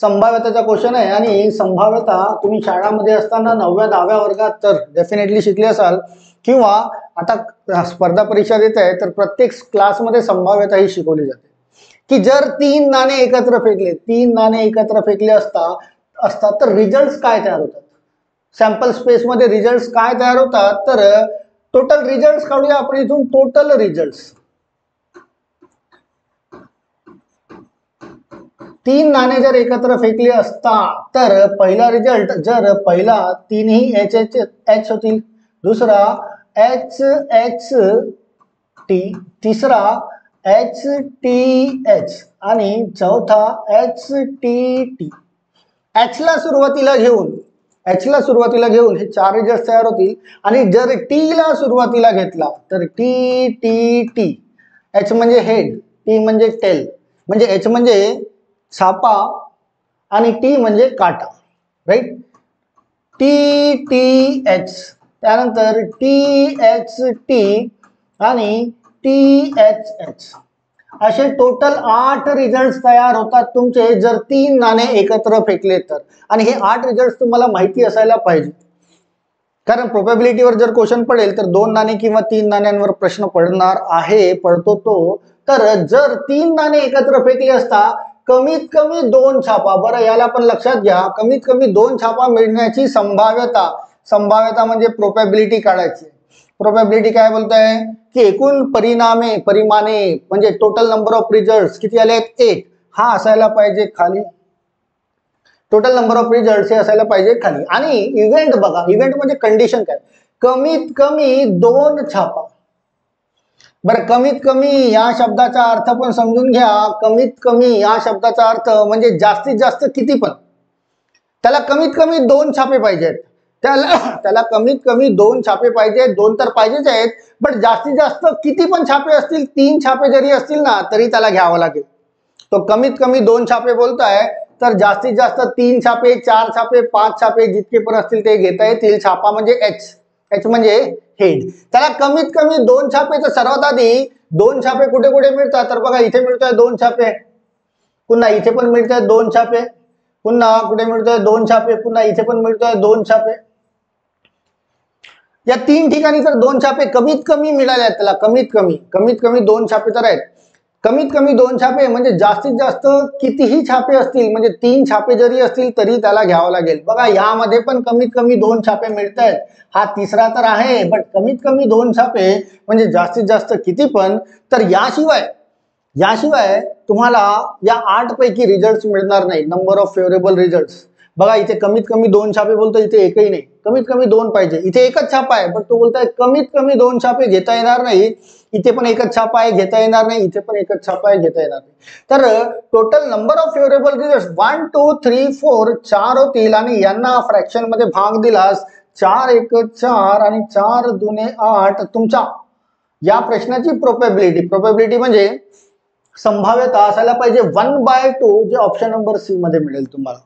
S1: संभाव्यताचा क्वेश्चन आहे आणि संभाव्यता तुम्ही शाळामध्ये असताना 9व्या-10व्या वर्गात तर डेफिनेटली शिकले असाल किंवा आता स्पर्धा परीक्षा देत आहे तर प्रत्येक क्लासमध्ये संभाव्यता ही शिकवली जाते की जर 3 नाणे एकत्र फेकले असतात तर रिझल्ट काय तयार होतात. सॅम्पल स्पेस मध्ये रिझल्ट काय तयार होतात तर टोटल रिझल्ट काढूया आपण इथून. टोटल रिझल्ट 3 नाणे जर एकत्र फेकले असता तर पहिला रिझल्ट जर पहिला 3 ही H होतील, दुसरा HHT, तिसरा HTH आणि चौथा HTT. H ला सुरुवातीला घेऊन हे 4 रिझल्ट तयार होतील आणि जर T ला सुरुवातीला घेतला तर TTT. H म्हणजे हेड, T म्हणजे टेल, म्हणजे H म्हणजे छापा आणि T म्हणजे काटा राईट. TTH त्यानंतर THT आणि THH असे टोटल 8 रिझल्ट तयार होतात तुमचे जर 3 नाणे एकत्र फेकले तर. आणि हे 8 रिझल्ट तुम्हाला माहिती असायला पाहिजे कारण प्रोबॅबिलिटीवर जर क्वेश्चन पडेल तर 2 नाणे किंवा 3 नाण्यांवर प्रश्न पडतो तो. तर जर 3 नाणे एकत्र फेकले असता कमीत कमी 2 छापा, बरं याला पण लक्षात घ्या, कमीत कमी 2 छापा मिळण्याची संभाव्यता म्हणजे प्रोबॅबिलिटी काढायची. प्रोबॅबिलिटी काय बोलताय की एकूण परिमाणे म्हणजे टोटल नंबर ऑफ रिझल्ट किती आले आहेत 8 हा असायला पाहिजे खाली. टोटल नंबर ऑफ रिझल्ट हे असायला पाहिजे खाली. आणि इव्हेंट बघा, इव्हेंट म्हणजे कंडिशन काय, कमीत कमी 2 छापा. बरं कमीत कमी या शब्दाचा अर्थ पण समजून घ्या. कमीत कमी या शब्दाचा अर्थ म्हणजे जास्तीत जास्त किती पण, त्याला कमीत कमी 2 छापे पाहिजेत. त्याला त्याला कमीत कमी 2 छापे पाहिजे, 2 तर पाहिजेच आहेत, पण जास्तीत जास्त किती पण छापे असतील, 3 छापे जरी असतील ना तरी त्याला घ्यावं लागेल. तो कमीत कमी 2 छापे बोलताय, तर जास्तीत जास्त 3 छापे, 4 छापे, 5 छापे जितके पण असतील ते घेता येतील. छापा म्हणजे एच म्हणजे हेड. त्याला कमीत कमी 2 छापे. तर सर्वात आधी 2 छापे कुठे कुठे मिळतात, तर बघा इथे मिळतोय 2 छापे, पुन्हा इथे पण मिळतोय 2 छापे, पुन्हा कुठे मिळतोय 2 छापे, पुन्हा इथे पण मिळतोय 2 छापे. या 3 ठिकाणी तर 2 छापे कमीत कमी मिळाले आहेत त्याला. कमीत कमी 2 छापे तर आहेत. कमीत कमी 2 छापे म्हणजे जास्तीत जास्त कितीही छापे असतील, म्हणजे 3 छापे जरी असतील तरी त्याला घ्यावं लागेल. बघा यामध्ये पण कमीत कमी 2 छापे मिळत आहेत. हा तिसरा तर आहे, बट कमीत कमी 2 छापे म्हणजे जास्तीत जास्त किती पण. तर याशिवाय तुम्हाला या 8 पैकी रिझल्ट मिळणार नाही. Number of favourable result. बघा इथे कमीत कमी 2 छापे बोलतो, इथे एकही नाही. कमीत कमी 2 पाहिजे. इथे एकच छापा आहे, पण तो बोलतोय कमीत कमी 2 छापे घेता येणार नाही. इथे पण एकच छापा आहे, घेता येणार नाही. इथे पण एकच छापा आहे, घेता येणार नाही. तर total number of favourable result 1 2 3 4 4 होतील आणि यांना फ्रॅक्शन मध्ये भाग दिलास 4 1 4 आणि 4 2 8. तुमच्या या प्रश्नाची प्रोबॅबिलिटी म्हणजे संभाव्यता असायला पाहिजे 1/2, जे ऑप्शन नंबर सी मध्ये मिळेल तुम्हाला.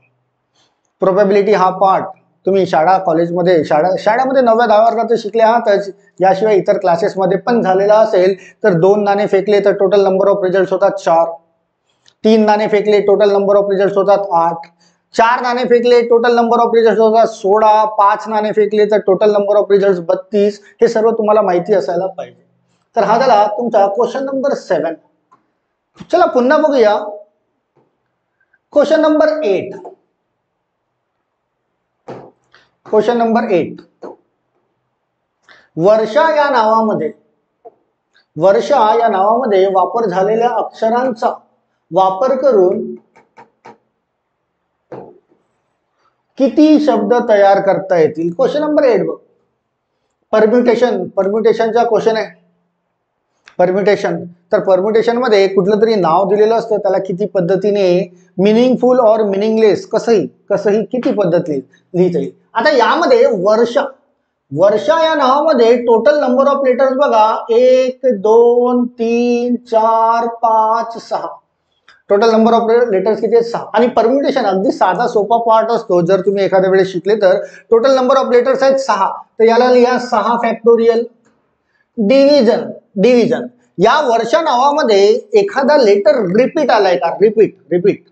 S1: प्रोबॅबिलिटी हा पार्ट तुम्ही शाळा कॉलेजमध्ये शाळेमध्ये 9व्या 10व्या वर्गात शिकले आहातच, याशिवाय इतर क्लासेसमध्ये पण झालेला असेल. तर 2 नाणे फेकले तर टोटल नंबर ऑफ रिझल्ट होतात 4. 3 नाणे फेकले टोटल नंबर ऑफ रिझल्ट होतात 8. 4 नाणे फेकले टोटल नंबर ऑफ रिझल्ट होतात 16. 5 नाणे फेकले तर टोटल नंबर ऑफ रिझल्ट 32. हे सर्व तुम्हाला माहिती असायला पाहिजे. तर हा झाला तुमचा क्वेश्चन नंबर 7. चला पुन्हा बघूया क्वेश्चन नंबर 8. Question number 8. वर्षा या नावामध्ये वापर झालेल्या अक्षरांचा वापर करून किती शब्द तयार करता येतील. क्वेश्चन नंबर 8 बघ. परम्युटेशनचा क्वेश्चन आहे. तर परम्युटेशन मध्ये कुठलं तरी नाव दिलेलं असतं, त्याला किती पद्धतीने मिनिंगफुल और मिनिंगलेस कसंही किती पद्धत लिहिता येईल. आता यामध्ये वर्षा या नावामध्ये टोटल नंबर ऑफ लेटर्स बघा 1 2 3 4 5 6. टोटल नंबर ऑफ लेटर्स किती आहेत 6. आणि परम्युटेशन अगदी साधा सोपा पार्ट असतो, जर तुम्ही एखाद्या वेळेस शिकले तर. टोटल नंबर ऑफ लेटर्स आहेत 6, तर याला लिहा 6 फॅक्टोरियल. डिव्हिजन या वर्षा नावामध्ये एखादा लेटर रिपीट आलाय का. रिपीट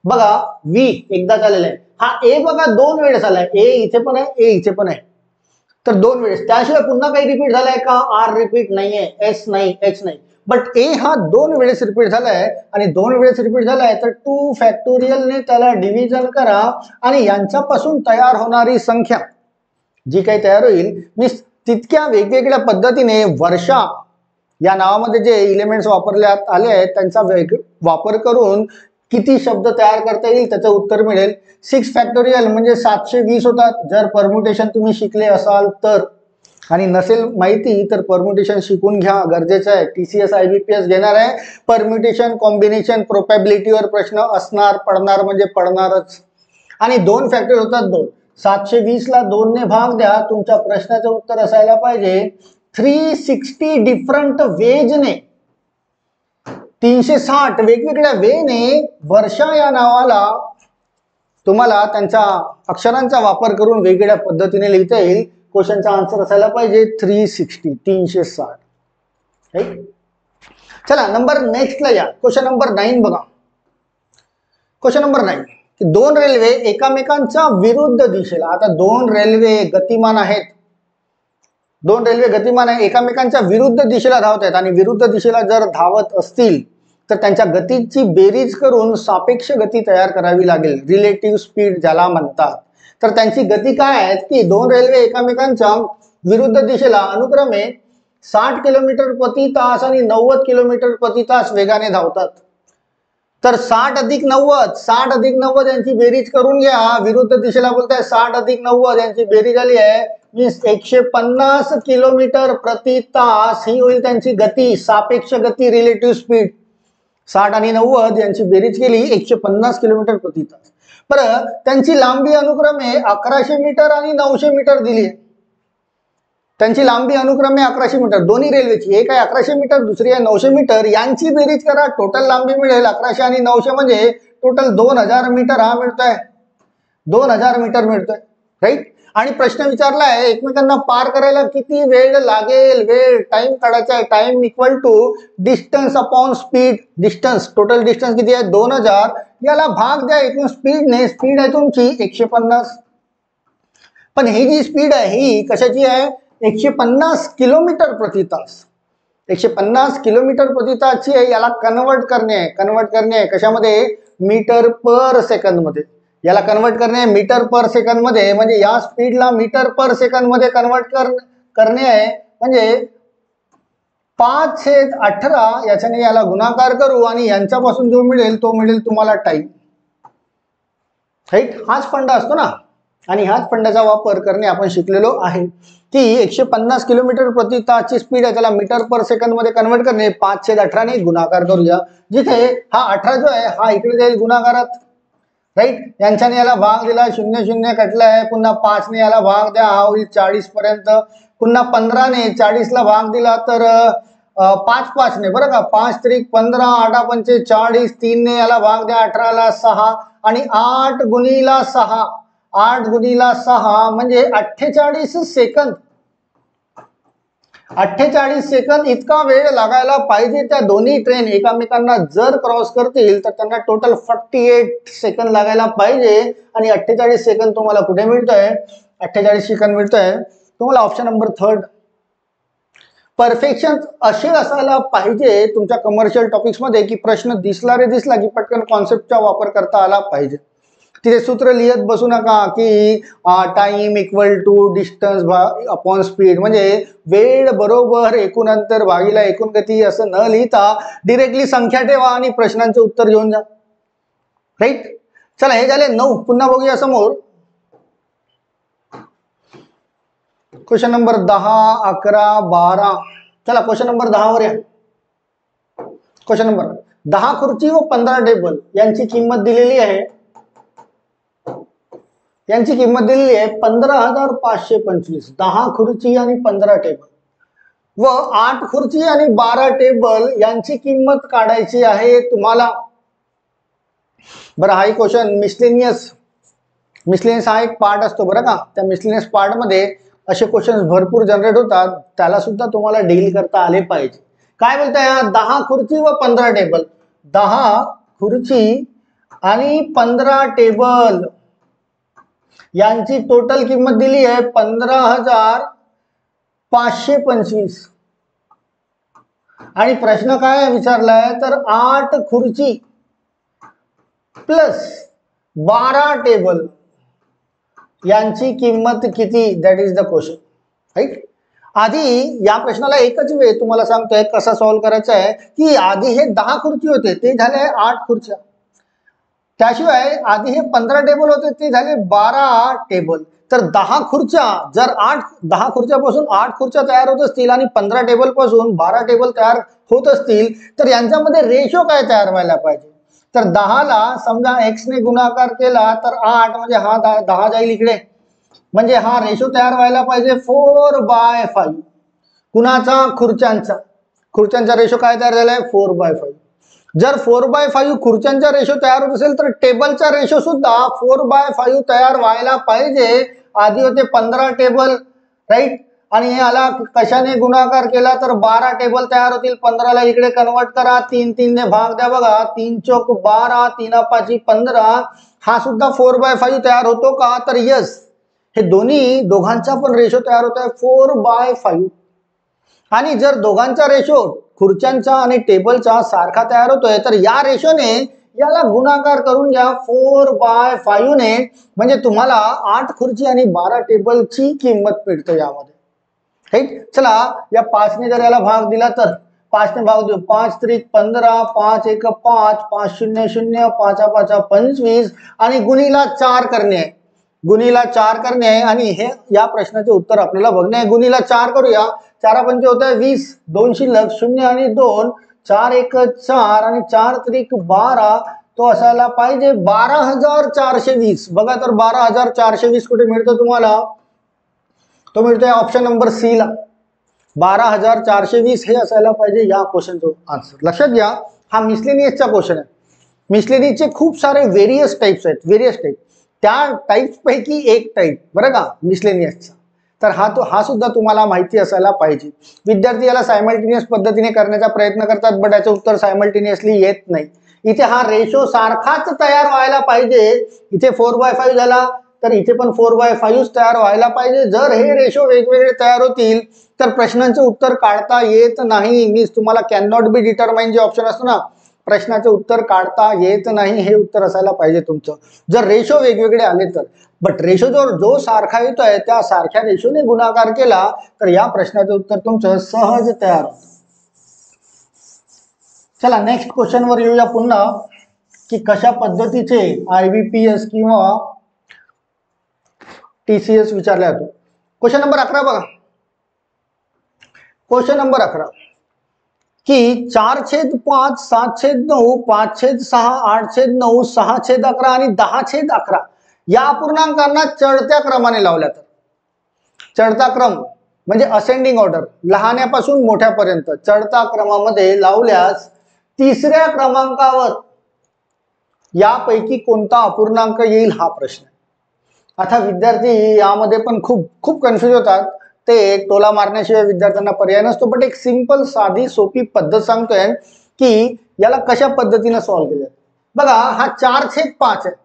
S1: बघा व्ही एकदा झालेला आहे. हा ए बघा 2 वेळेस आलाय. ए इथे पण आहे, ए इथे पण आहे, तर 2 वेळेस. त्याशिवाय पुन्हा काही रिपीट झालाय का. आर रिपीट नाहीये, एस नाही, एच नाही, बट ए हा 2 वेळेस रिपीट झालाय. आणि 2 वेळेस रिपीट झालाय तर 2 फॅक्टोरियलने त्याला डिव्हिजन करा आणि यांच्यापासून तयार होणारी संख्या जी काही तयार होईल मी तितक्या वेगवेगळ्या पद्धतीने वर्षा या नावामध्ये जे इलेमेंट्स वापरण्यात आले आहेत त्यांचा वापर करून किती शब्द तयार करता येईल त्याचं उत्तर मिळेल. 6 फॅक्टोरियल म्हणजे 720 होतात, जर परम्युटेशन तुम्ही शिकले असाल तर. आणि नसेल माहिती तर परम्युटेशन शिकून घ्या, गरजेचं आहे. TCS IBPS घेणार आहे. परम्युटेशन कॉम्बिनेशन प्रोबॅबिलिटीवर प्रश्न असणार, पडणार म्हणजे पडणारच. आणि 2 फॅक्टोरियल होतात 2. 720 ला 2 ने भाग द्या, तुमच्या प्रश्नाचं उत्तर असायला पाहिजे 360 डिफरंट वेजने, 360 वेगवेगळ्या वेने वर्षा या नावाला तुम्हाला त्यांच्या अक्षरांचा वापर करून वेगवेगळ्या पद्धतीने लिहिता येईल. क्वेश्चनचा आन्सर असायला पाहिजे 360. चला नंबर नेक्स्टला या. क्वेश्चन नंबर 9 बघा. Question number 9. 2 रेल्वे एकमेकांच्या विरुद्ध दिशेला. आता 2 रेल्वे गतिमान आहेत. 2 रेल्वे गतिमान आहे, एकमेकांच्या विरुद्ध दिशेला धावत आहेत. आणि विरुद्ध दिशेला जर धावत असतील तर त्यांच्या गतीची बेरीज करून सापेक्ष गती तयार करावी लागेल. रिलेटिव्ह स्पीड ज्याला म्हणतात. तर त्यांची गती काय आहे की 2 रेल्वे एकमेकांच्या विरुद्ध दिशेला अनुक्रमे 60 किलोमीटर प्रति तास आणि 90 किलोमीटर प्रति तास वेगाने धावतात. तर 60 अधिक 90 यांची बेरीज करून घ्या. विरुद्ध दिशेला बोलताय 60 अधिक 90 यांची बेरीज आली आहे 150 किलोमीटर प्रति तास. ही होईल त्यांची गती, सापेक्ष गती, रिलेटिव्ह स्पीड. 60 आणि 90 यांची बेरीज केली 150 किलोमीटर प्रति तास. बरं, त्यांची लांबी अनुक्रमे 1100 मीटर आणि 900 मीटर दिली आहे. त्यांची लांबी अनुक्रमे 1100 मीटर, दोन्ही रेल्वेची, एक आहे 1100 मीटर, दुसरी आहे 900 मीटर. यांची बेरीज करा, टोटल लांबी मिळेल 1100 आणि 900 म्हणजे टोटल 2000 मीटर हा मिळतोय, 2000 मीटर मिळतोय, राईट. आणि प्रश्न विचारला आहे एकमेकांना पार करायला किती वेळ लागेल, वेळ टाइम काढायचा आहे. Time equal to distance upon speed. Distance, total distance किती आहे 2000, याला भाग द्या एकूण स्पीडने. स्पीड आहे तुमची 150, पण ही जी स्पीड आहे ही कशाची आहे, 150 किलोमीटर प्रति तास. 150 किलोमीटर प्रति तासची आहे. याला कन्वर्ट करणे आहे, कन्वर्ट करणे आहे कशामध्ये, मीटर पर सेकंद मध्ये. याला कन्वर्ट करणे आहे मीटर पर सेकंद मध्ये, म्हणजे या स्पीडला मीटर पर सेकंद मध्ये कन्वर्ट करणे आहे. म्हणजे 5/18 याच्याने याला गुणाकार करू आणि यांच्यापासून जो मिळेल तो मिळेल तुम्हाला टाइम, राईट. हाच फंडा असतो ना, आणि ह्याच फंडाचा वापर करणे आपण शिकलेलो आहे की 150 किलोमीटर प्रति तासची स्पीड आहे, त्याला मीटर पर सेकंद मध्ये कन्वर्ट करणे, 5/18 ने गुणाकार करूया. जिथे हा 18 जो आहे हा इकडे जाईल गुणाकारात, राईट. यांच्याने याला भाग दिला, 0 0 कटला आहे, पुन्हा 5 ने याला भाग द्या, हा होईल 40 पर्यंत. पुन्हा 15 ने 40 ला भाग दिला तर 5 ने, बरं का, 5 त्रिक 15, 8 पंचे 40, 3 ने याला भाग द्या 18 ला 6, आणि 8 गुणिला 6, 8 गुणिला 6 म्हणजे 48 सेकंद. 48 सेकंद इतका वेळ लागायला पाहिजे त्या दोन्ही ट्रेन एकमेकांना जर क्रॉस करतील तर त्यांना टोटल 48 सेकंद लागायला पाहिजे. आणि 48 सेकंद तुम्हाला कुठे मिळतंय, 48 सेकंद मिळतंय तुम्हाला ऑप्शन नंबर 3. परफेक्शन असे असायला पाहिजे तुमच्या कमर्शियल टॉपिक्स मध्ये की प्रश्न दिसला रे दिसला की पटकन कॉन्सेप्टचा वापर करता आला पाहिजे. तिथे सूत्र लिहित बसू नका की time equal to distance upon speed, म्हणजे वेळ बरोबर एकूण अंतर भागीला एकूण गती असं न लिहिता डिरेक्टली संख्या ठेवा आणि प्रश्नांचे उत्तर घेऊन जा, राईट. चला हे झाले 9. पुन्हा बघूया समोर क्वेश्चन नंबर 10, 11, 12. चला क्वेश्चन नंबर 10 वर या. क्वेश्चन नंबर 10 खुर्ची व 15 टेबल यांची किंमत दिलेली आहे. यांची किंमत दिलेली आहे 15,525. 10 खुर्ची आणि 15 टेबल व 8 खुर्ची आणि 12 टेबल यांची किंमत काढायची आहे तुम्हाला. बरं, हा क्वेश्चन मिसलेनियस हा एक पार्ट असतो बरं का. त्या मिसलेनियस पार्ट मध्ये असे क्वेश्चन भरपूर जनरेट होतात, त्याला सुद्धा तुम्हाला डील करता आले पाहिजे. काय बोलताय, 10 खुर्ची व 15 टेबल. 10 खुर्ची आणि 15 टेबल यांची टोटल किंमत दिली आहे 15,525. आणि प्रश्न काय विचारलाय तर 8 खुर्ची प्लस 12 टेबल यांची किंमत किती, that is the question, right. आधी या प्रश्नाला एकच वेळ तुम्हाला सांगतोय कसा सॉल्व्ह करायचा आहे की आधी हे 10 खुर्ची होते ते झाले 8 खुर्च्या, त्याशिवाय आधी हे 15 टेबल होते ते झाले 12 टेबल. तर 10 खुर्च्या जर 10 खुर्च्यापासून 8 खुर्च्या तयार होत असतील आणि 15 टेबल पासून 12 टेबल तयार होत असतील तर यांच्यामध्ये रेशो काय तयार व्हायला पाहिजे. तर 10 ला समजा x ने गुणाकार केला तर 8 म्हणजे हा 10 जाईल इकडे, म्हणजे हा रेशो तयार व्हायला पाहिजे 4/5. कुणाचा, खुर्च्यांचा रेशो काय तयार झालाय 4/5. जर 4/5 खुर्च्यांचा रेशो तयार होत असेल तर टेबलचा रेशो सुद्धा 4/5 तयार व्हायला पाहिजे. आधी होते 15 टेबल, राईट, आणि याला कशाने गुणाकार केला तर 12 टेबल तयार होतील. 15 ला इकडे कन्वर्ट करा, 3 ने भाग द्या, बघा 3 चौक 12, 3 5 15. हा सुद्धा 4/5 तयार होतो का, तर यस, हे दोघांचा पण रेशो तयार होत आहे 4/5. आणि जर दोघांचा रेशो खुर्च्यांचा आणि टेबलचा सारखा तयार होतोय तर या रेशोने याला गुणाकार करून घ्या 4/5 ने, म्हणजे तुम्हाला 8 खुर्ची आणि 12 टेबलची किंमत मिळते यामध्ये, राईट. चला या 5 ने जर याला भाग दिला तर 5 ने भाग देऊ, 5 त्रिक 15, 5 1 5, 5 0 0, 5 5 25 आणि गुणीला 4 करणे आहे. गुणीला 4 करणे आहे आणि हे या प्रश्नाचे उत्तर आपल्याला बघणे आहे. गुणीला 4 करूया, 4 पंचे होत आहे 20, 2 शिल्लक 0 आणि 2, 4 1 4 आणि 4 त्रिक 12, तो असायला पाहिजे 12,420. बघा तर 12,420 कुठे मिळतं तुम्हाला? तो मिळतोय ऑप्शन नंबर सी ला. 12,420 हे असायला पाहिजे या क्वेश्चनचं आन्सर. लक्षात घ्या, हा मिसलेनियसचा क्वेश्चन आहे. मिसलेनियसचे खूप सारे व्हेरियस टाइप्स आहेत, व्हेरियस टाइप. त्या टाइप्स पैकी एक टाइप बरं का मिसलेनियसचा. तर हा सुद्धा तुम्हाला माहिती असायला पाहिजे. विद्यार्थी याला सायमल्टेनियस पद्धतीने करण्याचा प्रयत्न करतात, बट याचं उत्तर सायमल्टेनियसली येत नाही. इथे हा रेशो सारखाच तयार व्हायला पाहिजे. इथे 4/5 झाला तर इथे पण 4/5 तयार व्हायला पाहिजे. जर हे रेशो वेगवेगळे तयार होतील तर प्रश्नांचे उत्तर काढता येत नाही. मीन्स तुम्हाला कॅन नॉट बी डिटरमाइन जे ऑप्शन असतो ना, प्रश्नाचे उत्तर काढता येत नाही, हे उत्तर असायला पाहिजे तुमचं, जर रेशो वेगवेगळे आले तर. बट रेशो जो सारखा येतोय त्या सारख्या रेशोने गुणाकार केला तर या प्रश्नाचं उत्तर तुमचं सहज तयार होतं. चला नेक्स्ट क्वेश्चन वर येऊया पुन्हा, की कशा पद्धतीचे IBPS किंवा TCS विचारला जातो. क्वेश्चन नंबर 11 बघा. क्वेश्चन नंबर 11 की 4/5, 7/9, 5/6, 8/9, 6/11 आणि 10/11 या अपूर्णांकांना चढत्या क्रमाने लावल्या तर. चढता क्रम म्हणजे असेंडिंग ऑर्डर, लहान्यापासून मोठ्यापर्यंत चढता क्रमामध्ये लावल्यास तिसऱ्या क्रमांकावर यापैकी कोणता अपूर्णांक येईल हा प्रश्न आहे. आता विद्यार्थी यामध्ये पण खूप खूप कन्फ्युज होतात. ते टोला मारण्याशिवाय विद्यार्थ्यांना पर्याय नसतो. बट एक सिंपल साधी सोपी पद्धत सांगतोय की याला कशा पद्धतीने सॉल्व्ह केलं. बघा हा 4/5 आहे.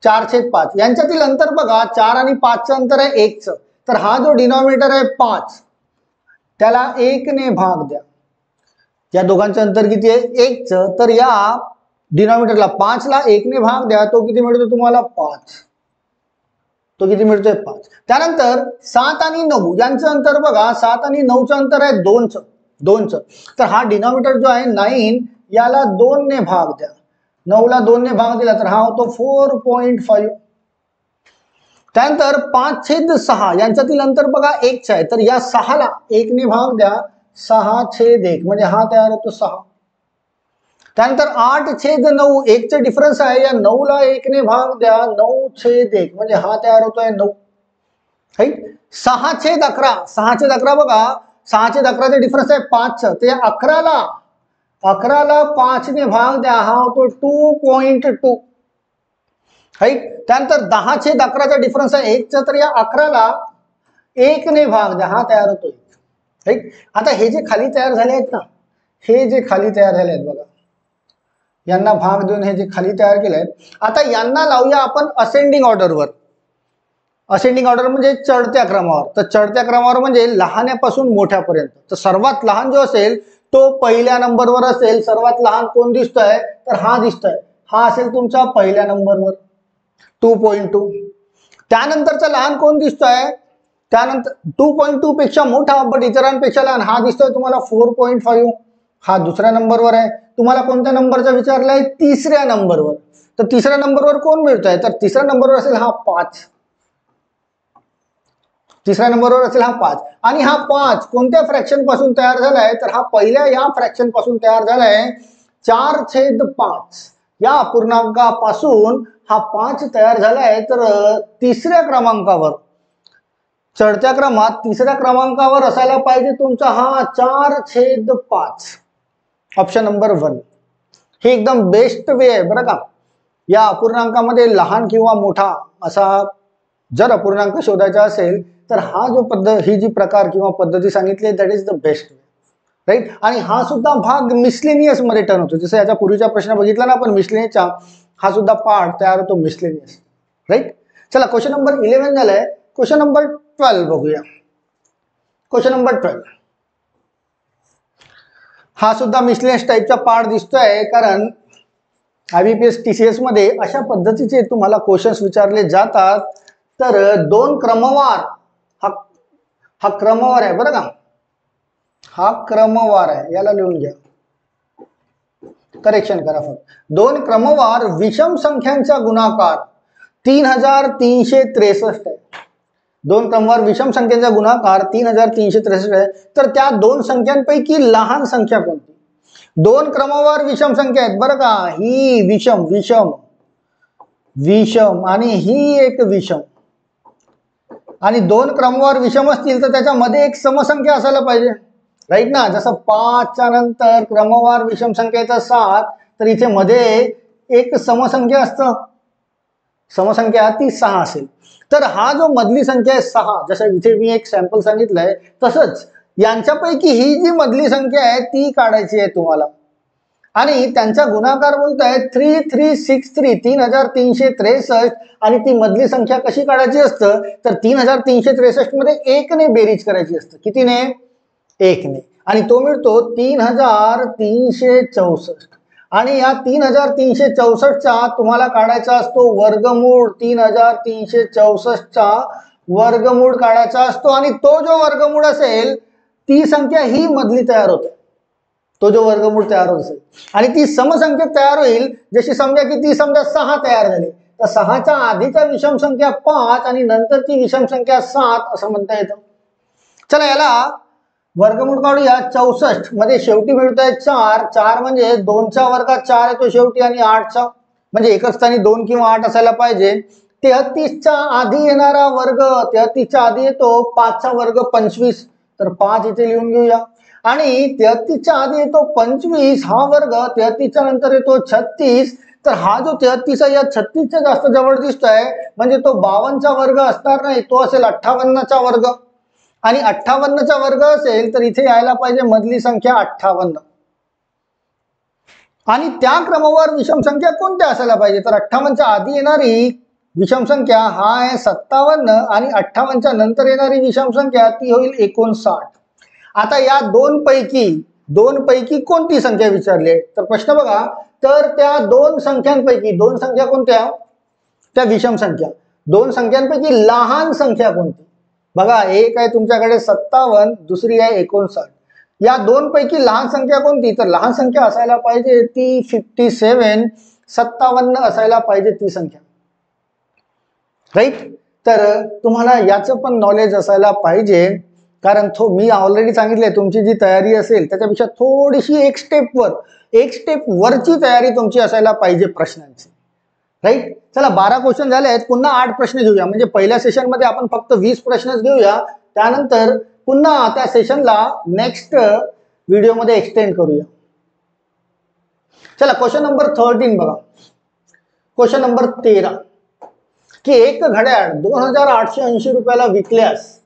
S1: 4/5 यांच्यातील अंतर बघा, 4 आणि 5चं अंतर आहे 1चं. तर हा जो डिनॉमिनेटर आहे 5 त्याला 1 ने भाग द्या. या दोघांचं अंतर किती आहे? 1चं. तर या डिनॉमिनेटरला 5 ला 1 ने भाग द्या, तो किती मिळतो तुम्हाला? 5. तो किती मिळतोय? 5. त्यानंतर 7 आणि 9 यांचं अंतर बघा, 7 आणि 9चं अंतर आहे 2चं. तर हा डिनॉमिनेटर जो आहे 9 याला 2 ने भाग द्या. 9 ला 2 ने भाग दिला तर हा होतो 4.5. त्यानंतर 5/6 यांच्यातील अंतर बघा 1 आहे. तर या 6 ला 1 ने भाग द्या, 6/1 म्हणजे हा तयार होतो 6. त्यानंतर 8/9 1चे डिफरन्स आहे, या 9 ला 1 ने भाग द्या, 9/1 म्हणजे हा तयार होतोय 9. 6/11 बघा, 6/11चे डिफरन्स आहे 5चं. ते 11ला 5 ने भाग द्या, हा होतो 2.2. त्यानंतर 10/11चा डिफरन्स आहे 1चा. तर या 11ला 1 ने भाग द्या, हा तयार होतोय. आता हे जे खाली तयार झाले आहेत ना, हे जे खाली तयार झाले आहेत बघा, यांना भाग देऊन हे जे खाली तयार केलंय, आता यांना लावूया आपण असेंडिंग ऑर्डरवर. असेंडिंग ऑर्डर म्हणजे चढत्या क्रमावर. तर चढत्या क्रमावर म्हणजे लहान्यापासून मोठ्यापर्यंत. तर सर्वात लहान जो असेल तो पहिल्या नंबरवर असेल. सर्वात लहान कोण दिसतोय? तर हा दिसतोय. हा असेल तुमचा पहिल्या नंबरवर 2.2. त्यानंतरचा लहान कोण दिसतोय? त्यानंतर 2.2 पेक्षा मोठा बट इतरांपेक्षा लहान हा दिसतोय तुम्हाला 4.5. हा दुसऱ्या नंबरवर आहे. तुम्हाला कोणत्या नंबरचा विचारलाय? तिसऱ्या नंबरवर. तर तिसऱ्या नंबरवर कोण मिळतोय? तर तिसऱ्या नंबरवर असेल हा 5. तिसऱ्या नंबरवर असेल हा 5. आणि हा 5 कोणत्या फ्रॅक्शन पासून तयार झालाय? तर हा पहिल्या या फ्रॅक्शन पासून तयार झालाय. 4/5 या अपूर्णांकापासून हा 5 तयार झालाय. तर तिसऱ्या क्रमांकावर, चढत्या क्रमात तिसऱ्या क्रमांकावर असायला पाहिजे तुमचा हा 4/5. ऑप्शन नंबर 1 हे एकदम बेस्ट वे आहे बरं का. या अपूर्णांकामध्ये लहान किंवा मोठा असा जर अपूर्णांक शोधायचा असेल तर हा जो ही जी प्रकार किंवा पद्धती सांगितली that is the best way, right. आणि हा सुद्धा भाग मिसलेनियस मध्ये टर्न होतो. जसं याचा पूर्वीचा प्रश्न बघितला ना आपण मिसलेनियसचा, हा सुद्धा पार्ट तयार होतो मिसलेनियस, राईट. चला क्वेश्चन नंबर 11 झालाय. क्वेश्चन नंबर 12 बघूया. क्वेश्चन नंबर 12 हा सुद्धा मिसलेनियस टाइपचा पार्ट दिसतोय, कारण IBPS TCS मध्ये अशा पद्धतीचे तुम्हाला क्वेश्चन्स विचारले जातात. तर 2 क्रमवार, हा क्रमवार आहे बरं का, हा क्रमवार आहे, याला लिहून घ्या, करेक्शन करा फक्त. 2 क्रमवार विषम संख्यांचा गुणाकार 3363 आहे. 2 क्रमवार विषम संख्यांचा गुणाकार 3363 आहे. तर त्या 2 संख्यांपैकी लहान संख्या कोणती? दोन क्रमवार विषम संख्या आहेत बरं का, ही विषम विषम विषम आणि ही एक विषम, आणि दोन क्रमवार विषम असतील तर त्याच्यामध्ये एक समसंख्या असायला पाहिजे, राईट ना. जसं 5च्या नंतर क्रमवार विषम संख्येचा 7, तर इथे मध्ये एक समसंख्या असतं, समसंख्या ती 6 असेल. तर हा जो मधली संख्या आहे 6, जसं इथे मी एक सॅम्पल सांगितलंय, तसंच यांच्यापैकी ही जी मधली संख्या आहे ती काढायची आहे तुम्हाला, आणि त्यांचा गुणाकार बोलताय 3363 3363, आणि ती मधली संख्या कशी काढायची असतं तर 3363 मध्ये 1 ने बेरीज करायची असतं. कितीने? 1 ने, आणि तो मिळतो 3364, आणि या 3364चा तुम्हाला काढायचा असतो वर्गमूळ, 3364चा वर्गमूळ काढायचा असतो, आणि तो जो वर्गमूळ असेल ती संख्या ही मधली तयार होते, तो जो वर्गमूळ तयार होत असेल, आणि ती समसंख्या तयार होईल. जशी समजा की ती समजा 6 तयार झाली, तर 6च्या आधीचा विषम संख्या 5 आणि नंतरची विषम संख्या 7 असं म्हणता येतं. चला याला वर्गमूळ काढूया. 64 मध्ये शेवटी मिळतोय 4, 4 म्हणजे 2च्या वर्गात 4 येतो शेवटी, आणि 8चा म्हणजे एकच स्थानी 2 किंवा 8 असायला पाहिजे. 33च्या आधी येणारा वर्ग, 33च्या आधी येतो 5चा वर्ग 25, तर 5 इथे लिहून घेऊया, आणि 33च्या आधी येतो 25 हा वर्ग, 33च्या नंतर येतो 36, तर हा जो 33 या 36च्या जास्त जवळ दिसतोय, म्हणजे तो 52चा वर्ग असणार नाही, तो असेल 58चा वर्ग, आणि 58चा वर्ग असेल तर इथे यायला पाहिजे मधली संख्या 58, आणि त्या क्रमवार विषम संख्या कोणत्या असायला पाहिजे तर 58च्या आधी येणारी विषम संख्या हा आहे 57, आणि 58च्या नंतर येणारी विषम संख्या ती होईल 59. आता या दोन पैकी कोणती संख्या विचारली आहे तर प्रश्न बघा, तर त्या दोन संख्यांपैकी, दोन संख्या कोणत्या, त्या विषम संख्या, दोन संख्यांपैकी लहान संख्या कोणती. बघा एक आहे तुमच्याकडे 57, दुसरी आहे 59, या दोन पैकी लहान संख्या कोणती तर लहान संख्या असायला पाहिजे ती 57, 57 असायला पाहिजे ती संख्या, राईट. तर तुम्हाला याचं पण नॉलेज असायला पाहिजे, कारण मी ऑलरेडी सांगितलंय तुमची जी तयारी असेल त्याच्यापेक्षा थोडीशी एक स्टेप वरची तयारी तुमची असायला पाहिजे प्रश्नांची, राईट. चला 12 क्वेश्चन झाले आहेत, पुन्हा 8 प्रश्न घेऊया, म्हणजे पहिल्या सेशन मध्ये आपण फक्त 20 प्रश्नच घेऊया, त्यानंतर पुन्हा त्या सेशनला नेक्स्ट व्हिडिओमध्ये एक्सटेंड करूया. चला क्वेश्चन नंबर 13 बघा. क्वेश्चन नंबर 13 की एक घड्याळ 2880 रुपयाला विकल्यास,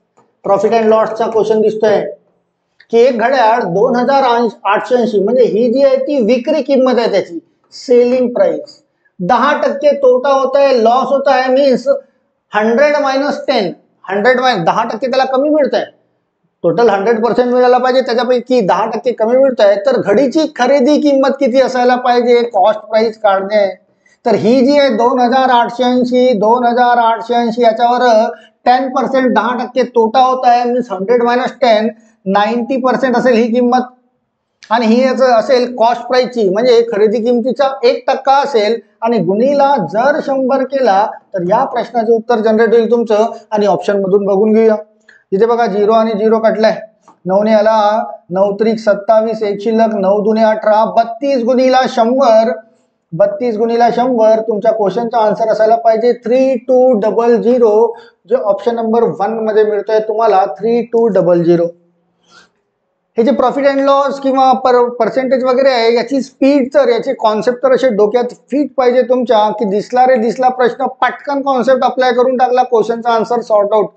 S1: प्रॉफिट अँड लॉसचा क्वेश्चन दिसतोय की एक घड्याळ 2880 म्हणजे ही जी आहे ती विक्री किंमत आहे, त्याची सेलिंग प्राइस, 10% तोटा होता है, लॉस होता है, मीन्स 100 मायनस 10, 10% त्याला कमी मिळत आहे, टोटल 100% मिळायला पाहिजे, त्याच्यापैकी 10% कमी मिळत आहे, तर घडीची खरेदी किंमत किती असायला पाहिजे, कॉस्ट प्राइस काढणे. तर ही जी आहे 2880 याच्यावर 10% 10% तोटा होता है, मीन्स 100 मायनस 10 90% असेल ही किंमत, आणि ही असेल कॉस्ट प्राइसची, म्हणजे खरेदी किमतीचा 1% असेल, आणि गुणीला जर 100 केला तर या प्रश्नाचे उत्तर जनरेट होईल तुमचं, आणि ऑप्शन मधून बघून घेऊया. इथे बघा 0 आणि 0 कटलाय, 9 ने आला 9 त्रिक 27, एक शिल्लक 9 दुने 18, 32 गुणीला 100, 32 गुणीला 100 तुमच्या क्वेश्चनचा आन्सर असायला पाहिजे 3200, जे ऑप्शन नंबर 1 मध्ये मिळतोय तुम्हाला 3200. हे जे प्रॉफिट अँड लॉस किंवा पर्सेंटेज वगैरे आहे, याची स्पीड तर, याचे कॉन्सेप्ट तर असे डोक्यात फिट पाहिजे तुमच्या, की दिसला रे दिसला प्रश्न, पटकन कॉन्सेप्ट अप्लाय करून टाकला, क्वेश्चनचा आन्सर सॉर्ट आउट.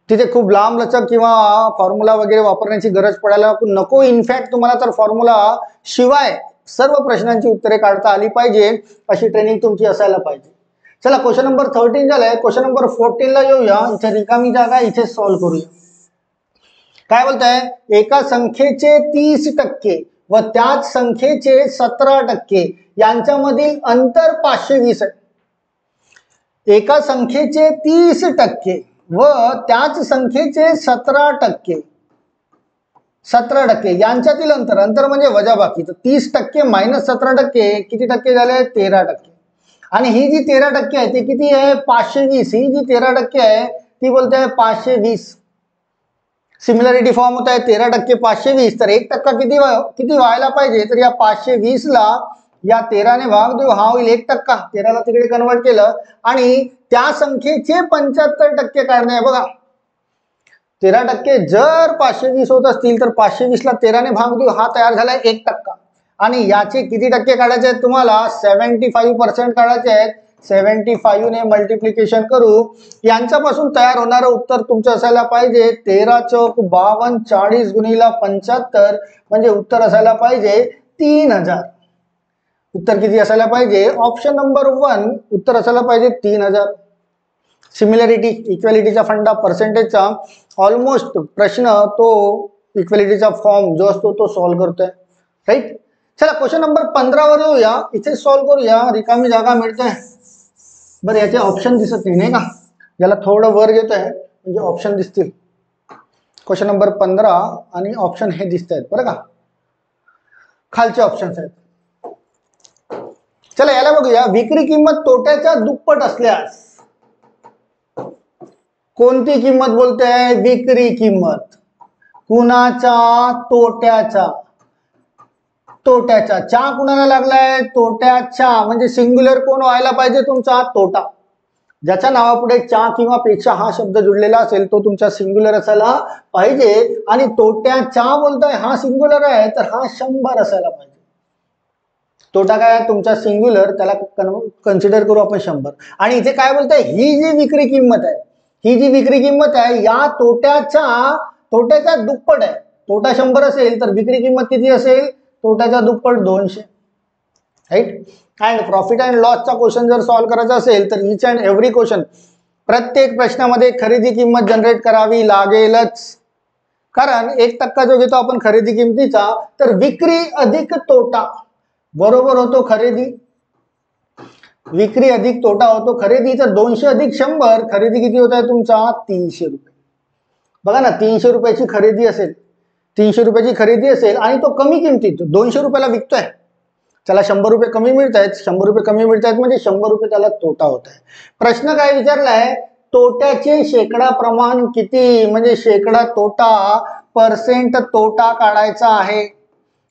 S1: तिथे खूप लांब लचक किंवा फॉर्म्युला वगैरे वापरण्याची गरज पडायला नको. इनफॅक्ट तुम्हाला तर फॉर्म्युला शिवाय सर्व प्रश्नांची उत्तरे काढता आली पाहिजे, अशी ट्रेनिंग तुमची असायला पाहिजे. चला क्वेश्चन नंबर 13 झालाय, क्वेश्चन नंबर 14 ला येऊया. इथे रिकामी जागा, इथे सॉल्व्ह करूया. काय बोलताय, एका संख्येचे 30% व त्याच संख्येचे 17% यांच्यामधील अंतर 520 आहे. एका संख्येचे 30% व त्याच संख्येचे 17% यांच्यातील अंतर म्हणजे वजाबाकी, तर 30% मायनस 17% किती टक्के झाले, 13%. आणि ही जी 13% आहे ती किती आहे, 520. ही जी 13% आहे ती बोलते आहे 520. सिमिलरिटी फॉर्म होत आहे 13% 520, तर 1% किती व्हायला पाहिजे, तर या 520ला या 13ने भाग देऊ, हा होईल 1%. 13ला तिकडे कन्वर्ट केलं आणि त्या संख्येचे 75% काढणे आहे. बघा 13% जर 520 होत असतील तर 520ला 13ने भाग देऊ, हा तयार झालाय 1%. आणि याचे किती टक्के काढायचे आहेत तुम्हाला, 75% काढायचे आहेत. 75 ने मल्टिप्लिकेशन करू, यांच्यापासून तयार होणारं उत्तर तुमचं असायला पाहिजे 13 चौक 52, 40 गुणिला 75, म्हणजे उत्तर असायला पाहिजे 3000. उत्तर किती असायला पाहिजे, ऑप्शन नंबर 1 उत्तर असायला पाहिजे 3000. सिमिलरिटी इक्वॅलिटीचा फंडा पर्सेंटेजचा ऑलमोस्ट प्रश्न तो इक्वॅलिटीचा फॉर्म जो असतो तो सॉल्व्ह करतोय. राईट. चला क्वेश्चन नंबर 15 वर येऊया, इथे सॉल्व्ह करूया, रिकामी जागा मिळते. बरं याचे ऑप्शन दिसत नाही का, याला थोडं वर घेतोय म्हणजे ऑप्शन दिसतील. क्वेश्चन नंबर 15 आणि ऑप्शन हे दिसत आहेत बरं का, खालचे ऑप्शन्स आहेत. चला याला बघूया. विक्री किंमत तोट्याच्या दुप्पट असल्यास कोणती किंमत बोलते, विक्री किंमत. कुणाचा, तोट्याचा. तोट्याचा. चा कुणाला लागलाय, तोट्याचा, म्हणजे सिंग्युलर कोण व्हायला पाहिजे तुमचा, तोटा. ज्याच्या नावापुढे चा किंवा पेक्षा हा शब्द जुळलेला असेल तो तुमचा सिंग्युलर असायला पाहिजे. आणि तोट्याचा बोलताय, हा सिंग्युलर आहे तर हा 100 असायला पाहिजे. तोटा काय आहे तुमचा सिंग्युलर, त्याला कन्सिडर करू आपण 100. आणि इथे काय बोलताय, ही जी विक्री किंमत आहे, ही जी विक्री किंमत आहे या तोट्याच्या दुप्पट आहे. तोटा 100 असेल तर विक्री किंमत किती असेल, तोट्याच्या दुप्पट 200. राईट. अँड प्रॉफिट अँड लॉसचा क्वेश्चन जर सॉल्व्ह करायचा असेल तर इच अँड एव्हरी क्वेश्चन, प्रत्येक प्रश्नामध्ये खरेदी किंमत जनरेट करावी लागेलच. कारण 1% जो घेतो आपण खरेदी किंमतीचा, तर विक्री अधिक तोटा बरोबर होतो खरेदी. विक्री अधिक तोटा होतो खरेदी. तर 200 अधिक 100, खरेदी किती होत आहे तुमचा, 300 रुपये. बघा ना, 300 रुपयाची खरेदी असेल, 300 रुपयाची खरेदी असेल आणि तो कमी किमतीत 200 रुपयाला विकतोय. त्याला 100 रुपये कमी मिळत आहेत, 100 रुपये कमी मिळत आहेत म्हणजे 100 रुपये त्याला तोटा होत आहे. प्रश्न काय विचारलाय, तोट्याचे शेकडा प्रमाण किती, म्हणजे शेकडा तोटा, पर्सेंट तोटा काढायचा आहे.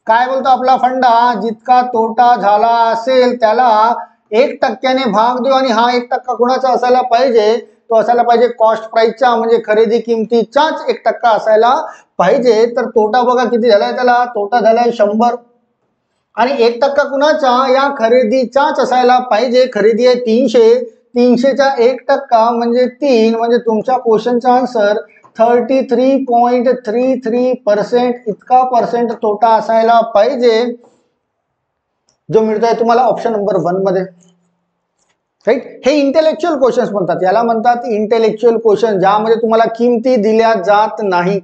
S1: काय बोलतो आपला फंडा, जितका तोटा झाला असेल त्याला 1%ने भाग देऊ. आणि हा 1% कुणाचा असायला पाहिजे, तो असायला पाहिजे कॉस्ट प्राइसचा, म्हणजे खरेदी किमतीचाच 1% असायला पाहिजे. तर तोटा बघा किती झालाय, त्याला तोटा झालाय 100. आणि 1% कुणाचा, या खरेदीचाच असायला पाहिजे. खरेदी आहे 300, 300चा 1% म्हणजे 3, म्हणजे तुमच्या क्वेश्चनचा आन्सर 33.33% इतका पर्सेंट तोटा असायला पाहिजे, जो मिळतोय तुम्हाला ऑप्शन नंबर 1 मध्ये. राईट. हे इंटेलेक्च्युअल क्वेश्चन्स म्हणतात, याला म्हणतात इंटेलेक्च्युअल क्वेश्चन, ज्यामध्ये तुम्हाला किमती दिल्या जात नाही.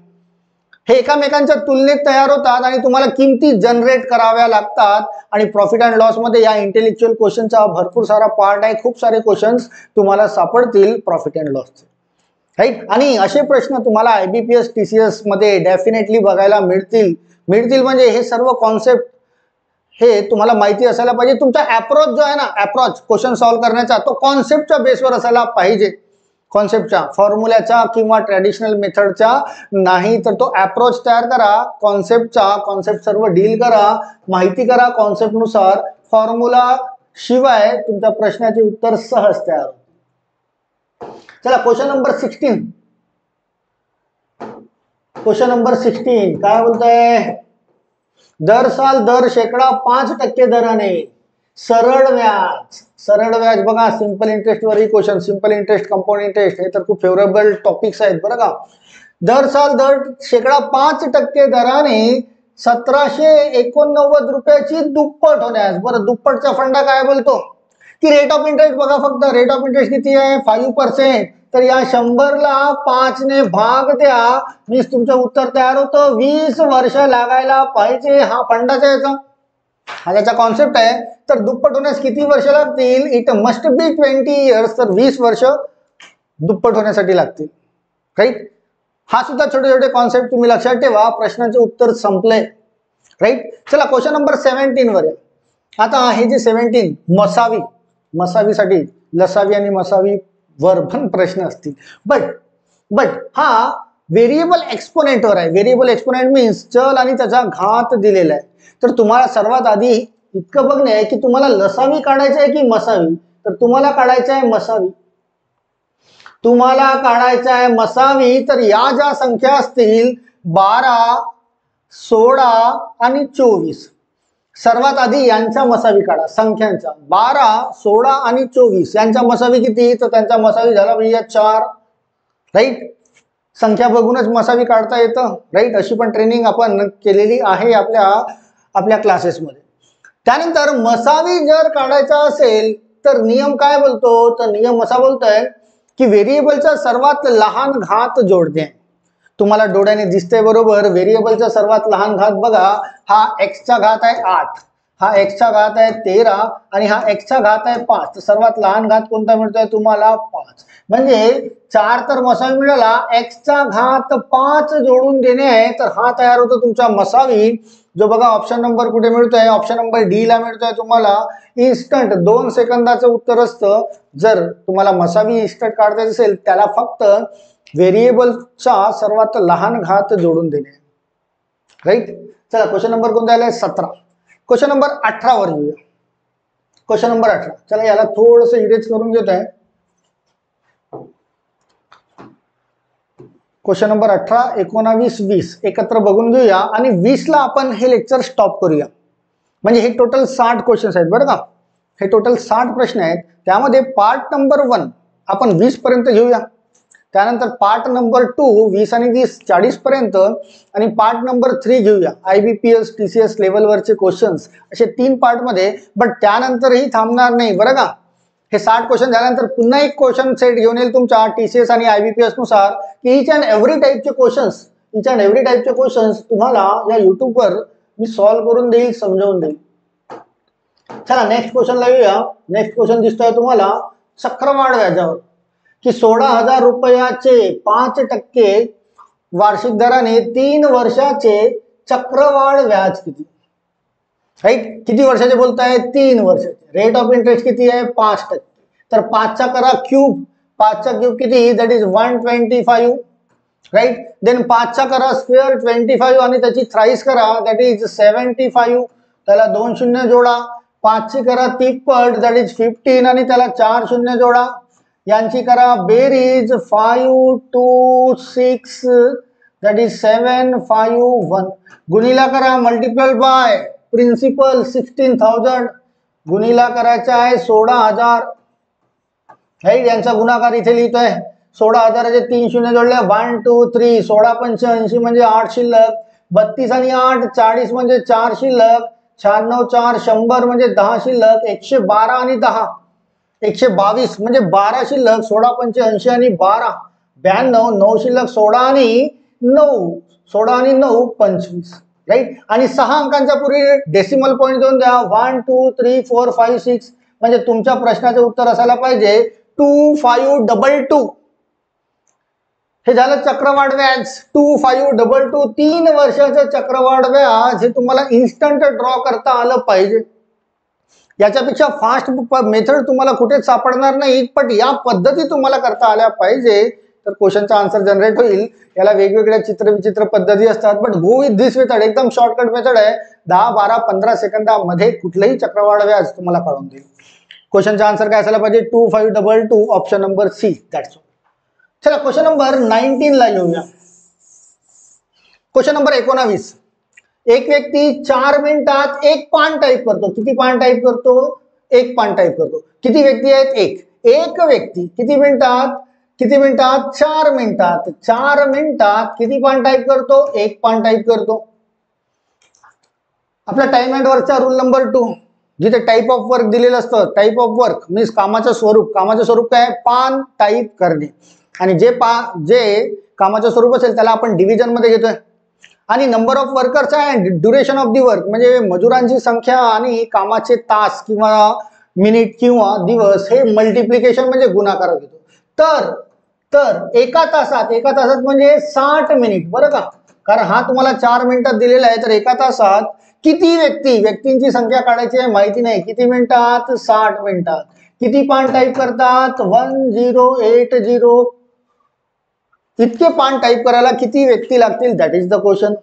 S1: हे एकामेकांच्या तुलनेत तयार होतात आणि तुम्हाला किमती जनरेट कराव्या लागतात. आणि प्रॉफिट अँड लॉस मध्ये या इंटेलेक्च्युअल क्वेश्चनचा भरपूर सारा पार्ट आहे. खूप सारे क्वेश्चन्स तुम्हाला सापडतील प्रॉफिट अँड लॉसचे. राईट. आणि असे प्रश्न तुम्हाला IBPS TCS मध्ये डेफिनेटली बघायला मिळतील. म्हणजे हे सर्व कॉन्सेप्ट हे तुम्हाला माहिती असायला पाहिजे. तुमचा अप्रोच जो आहे ना, अप्रोच क्वेश्चन सॉल्व्ह करण्याचा, तो कॉन्सेप्टच्या बेसवर असायला पाहिजे. कॉन्सेप्टच्या, फॉर्म्युल्याचा किंवा ट्रॅडिशनल मेथडच्या नाही. तर तो अप्रोच तयार करा कॉन्सेप्टचा, कॉन्सेप्ट सर्व डील करा, माहिती करा कॉन्सेप्टनुसार. फॉर्म्युला शिवाय तुमच्या प्रश्नाचे उत्तर सहज तयार होते. चला क्वेश्चन नंबर 16. क्वेश्चन नंबर 16 काय बोलतोय, दर साल दर शेकडा 5% दराने सरळ व्याज. सरळ व्याज बघा, सिंपल इंटरेस्ट वरही question, simple interest, compound interest, हे तर खूप फेवरेबल टॉपिक्स आहेत बरं का. दर साल दर शेकडा 5% दराने 1789 रुपयाची दुप्पट होण्यास. बरं, दुप्पटचा फंडा काय बोलतो की रेट ऑफ इंटरेस्ट. बघा फक्त रेट ऑफ इंटरेस्ट किती आहे, 5%. तर या 100ला 5 ने भाग द्या, मीच तुमचं उत्तर तयार होतं. 20 वर्ष लागायला पाहिजे. हा फंडाचा याचा, हा त्याचा कॉन्सेप्ट आहे. तर दुप्पट होण्यास किती वर्ष लागतील, इट मस्ट बी 20 इयर्स. तर 20 वर्ष दुप्पट होण्यासाठी लागतील. राईट. हा सुद्धा छोटे छोटे कॉन्सेप्ट तुम्ही लक्षात ठेवा. प्रश्नाचे उत्तर संपले. राईट. चला क्वेश्चन नंबर 17 वर. आता हे जे 17 मसावीसाठी लसावी आणि मसावी वर पण प्रश्न असतील. बट हा व्हेरिएबल एक्सपोनेंटवर आहे. व्हेरिएबल एक्सपोनेंट मीन्स चल आणि त्याचा घात दिलेला आहे. तर तुम्हाला सर्वात आधी इतकं बघणे आहे की तुम्हाला लसावी काढायचं आहे की मसावी. तर तुम्हाला काढायचं आहे मसावी. तुम्हाला काढायचं आहे मसावी. तर या ज्या संख्या असतील 12, 16 आणि 24, सर्वात आधी यांच्या मसावी काढा. संख्यांचा 12, 16 आणि 24 यांच्या मसावी किती? तर त्यांचा मसावी झाला भैया 4. राईट. संख्या बघूनच मसावी काढता येतं. राईट. अशी पण ट्रेनिंग आपण केलेली आहे आपल्या क्लासेसमध्ये. त्यानंतर मसावी जर काढायचा असेल तर नियम काय बोलतो? तर नियम असा बोलतोय की व्हेरिएबलचा सर्वात लहान घात जोडणे. तुम्हाला डोळ्याने दिसतंय बरोबर. व्हेरिएबलचा सर्वात लहान घात बघा. हा एक्सचा घात आहे 8, हा एक्सचा घात आहे 13 आणि हा एक्सचा घात आहे 5. तर सर्वात लहान घात कोणता मिळतोय तुम्हाला? 5. म्हणजे 4 तर मसावी मिळाला. एक्सचा घात 5 जोडून देणे आहे. तर हा तयार होतो तुमचा मसावी, जो बघा ऑप्शन नंबर कुठे मिळतोय? ऑप्शन नंबर डी ला मिळतोय तुम्हाला. इन्स्टंट 2 सेकंदाचं उत्तर असतं. जर तुम्हाला मसावी इन्स्टंट काढता असेल त्याला फक्त व्हेरिएबलचा सर्वात लहान घात जोडून देणे. राईट. चला क्वेश्चन नंबर कोणता आलाय? 17. क्वेश्चन नंबर 18 वर येऊया. Question number 18. चला याला थोडस इरेज करून घेत आहे. क्वेश्चन नंबर 18, 19, 20 एकत्र बघून घेऊया आणि 20 ला आपण हे लेक्चर स्टॉप करूया. म्हणजे हे टोटल 60 क्वेश्चन्स आहेत बरं का. हे टोटल 60 प्रश्न आहेत. त्यामध्ये पार्ट नंबर 1 आपण 20 पर्यंत घेऊया. त्यानंतर पार्ट नंबर 2 20 आणि 20 40 पर्यंत आणि पार्ट नंबर 3 घेऊया IBPS TCS लेवलवरचे क्वेश्चन्स. असे 3 पार्ट मध्ये. बट त्यानंतरही थांबणार नाही बरं का. हे 60 क्वेश्चन झाल्यानंतर पुन्हा एक क्वेश्चन सेट घेऊन येईल तुमच्या TCS आणि IBPS नुसार की इच अँड एव्हरी टाईपचे क्वेश्चन्स तुम्हाला या युट्यूबवर मी सॉल्व्ह करून देईल, समजावून देईल. चला नेक्स्ट क्वेश्चनला येऊया. नेक्स्ट क्वेश्चन दिसतोय तुम्हाला चक्रवाढ व्याजावर की 16,000 रुपयाचे 5% वार्षिक दराने 3 वर्षाचे चक्रवाढ व्याज किती? राईट. किती वर्षाचे बोलताय? 3 वर्षाचे. रेट ऑफ इंटरेस्ट किती आहे? 5%. तर 5चा करा क्यूब. 5चा क्यूब किती? That is 125. राईट. देन 5चा करा स्क्वेअर 25 आणि त्याची थ्राईस करा दॅट इज 75. त्याला 2 शून्य जोडा. 5ची करा तिप्पट दॅट इज 15 आणि त्याला 4 शून्य जोडा. यांची करा बेरीज 5, 2, 6 दॅट इज 7, 5, 1. गुणिला करा मल्टिप्लाय बाय प्रिन्सिपल 16,000. गुणिला करायचा आहे 16,000. राईट. यांचा गुणाकार इथे लिहितोय. 16,000चे 3 शून्य जोडले 1, 2, 3. 16 पंच 80 म्हणजे 8 शिल्लक. 32 आणि 8 40 म्हणजे 4 शिल्लक. 96 4 100 म्हणजे 10 शिल्लक. 112 आणि 10 122 म्हणजे 12 शिल्लक. 16 पंच 80 आणि 12 92. 9 शिल्लक. 16 आणि 9 25. राईट. आणि 6 अंकांच्या पूर्वी डेसिमल पॉईंट देऊन द्या. 1, 2, 3, 4, 5, 6 म्हणजे तुमच्या प्रश्नाचे उत्तर असायला पाहिजे 2522. हे झालं चक्रवाढ व्याज. 2522 3 वर्षाचं चक्रवाढ व्याज. हे तुम्हाला इन्स्टंट ड्रॉ करता आलं पाहिजे. याच्यापेक्षा फास्ट मेथड तुम्हाला कुठेच सापडणार नाही. पण या पद्धती तुम्हाला करता आल्या पाहिजे तर क्वेश्चनचा आन्सर जनरेट होईल. याला वेगवेगळ्या चित्रविचित्र पद्धती असतात. But go with this method. एकदम शॉर्टकट मेथड आहे. 10, 12, 15 सेकंदामध्ये कुठलंही चक्रवाढ व्याज तुम्हाला काढून देईल. क्वेश्चनचा आन्सर काय असायला पाहिजे? 2522 option number C. That's all. चला क्वेश्चन नंबर 19 ला येऊया. Question number 19. एक व्यक्ती 4 मिनिटात 1 पान टाईप करतो. किती पान टाईप करतो? 1 पान टाईप करतो. किती व्यक्ती आहेत? एक व्यक्ती किती मिनिटात? 4 मिनिटात. 4 मिनिटात किती पान टाईप करतो? 1 पान टाईप करतो. आपला टाइम अँड वर्कचा रूल नंबर 2 जिथे टाईप ऑफ वर्क दिलेलं असतं. टाईप ऑफ वर्क मीन्स कामाचं स्वरूप काय? पान टाईप करणे. आणि जे कामाचं स्वरूप असेल त्याला आपण डिव्हिजन मध्ये घेतोय. आणि number of workers and duration of the work म्हणजे मजुरांची संख्या आणि कामाचे तास किंवा मिनिट किंवा दिवस हे मल्टिप्लिकेशन म्हणजे गुणाकार घेतो. तर एका तासात म्हणजे 60 मिनिट बरं का. कारण हा तुम्हाला 4 मिनिटात दिलेला आहे. तर एका तासात किती व्यक्तींची संख्या काढायची आहे माहिती नाही. किती मिनिटात? 60 मिनिटात. किती पान टाईप करतात? 1080. इतके पान टाईप करायला किती व्यक्ती लागतील, दॅट इज द क्वेश्चन.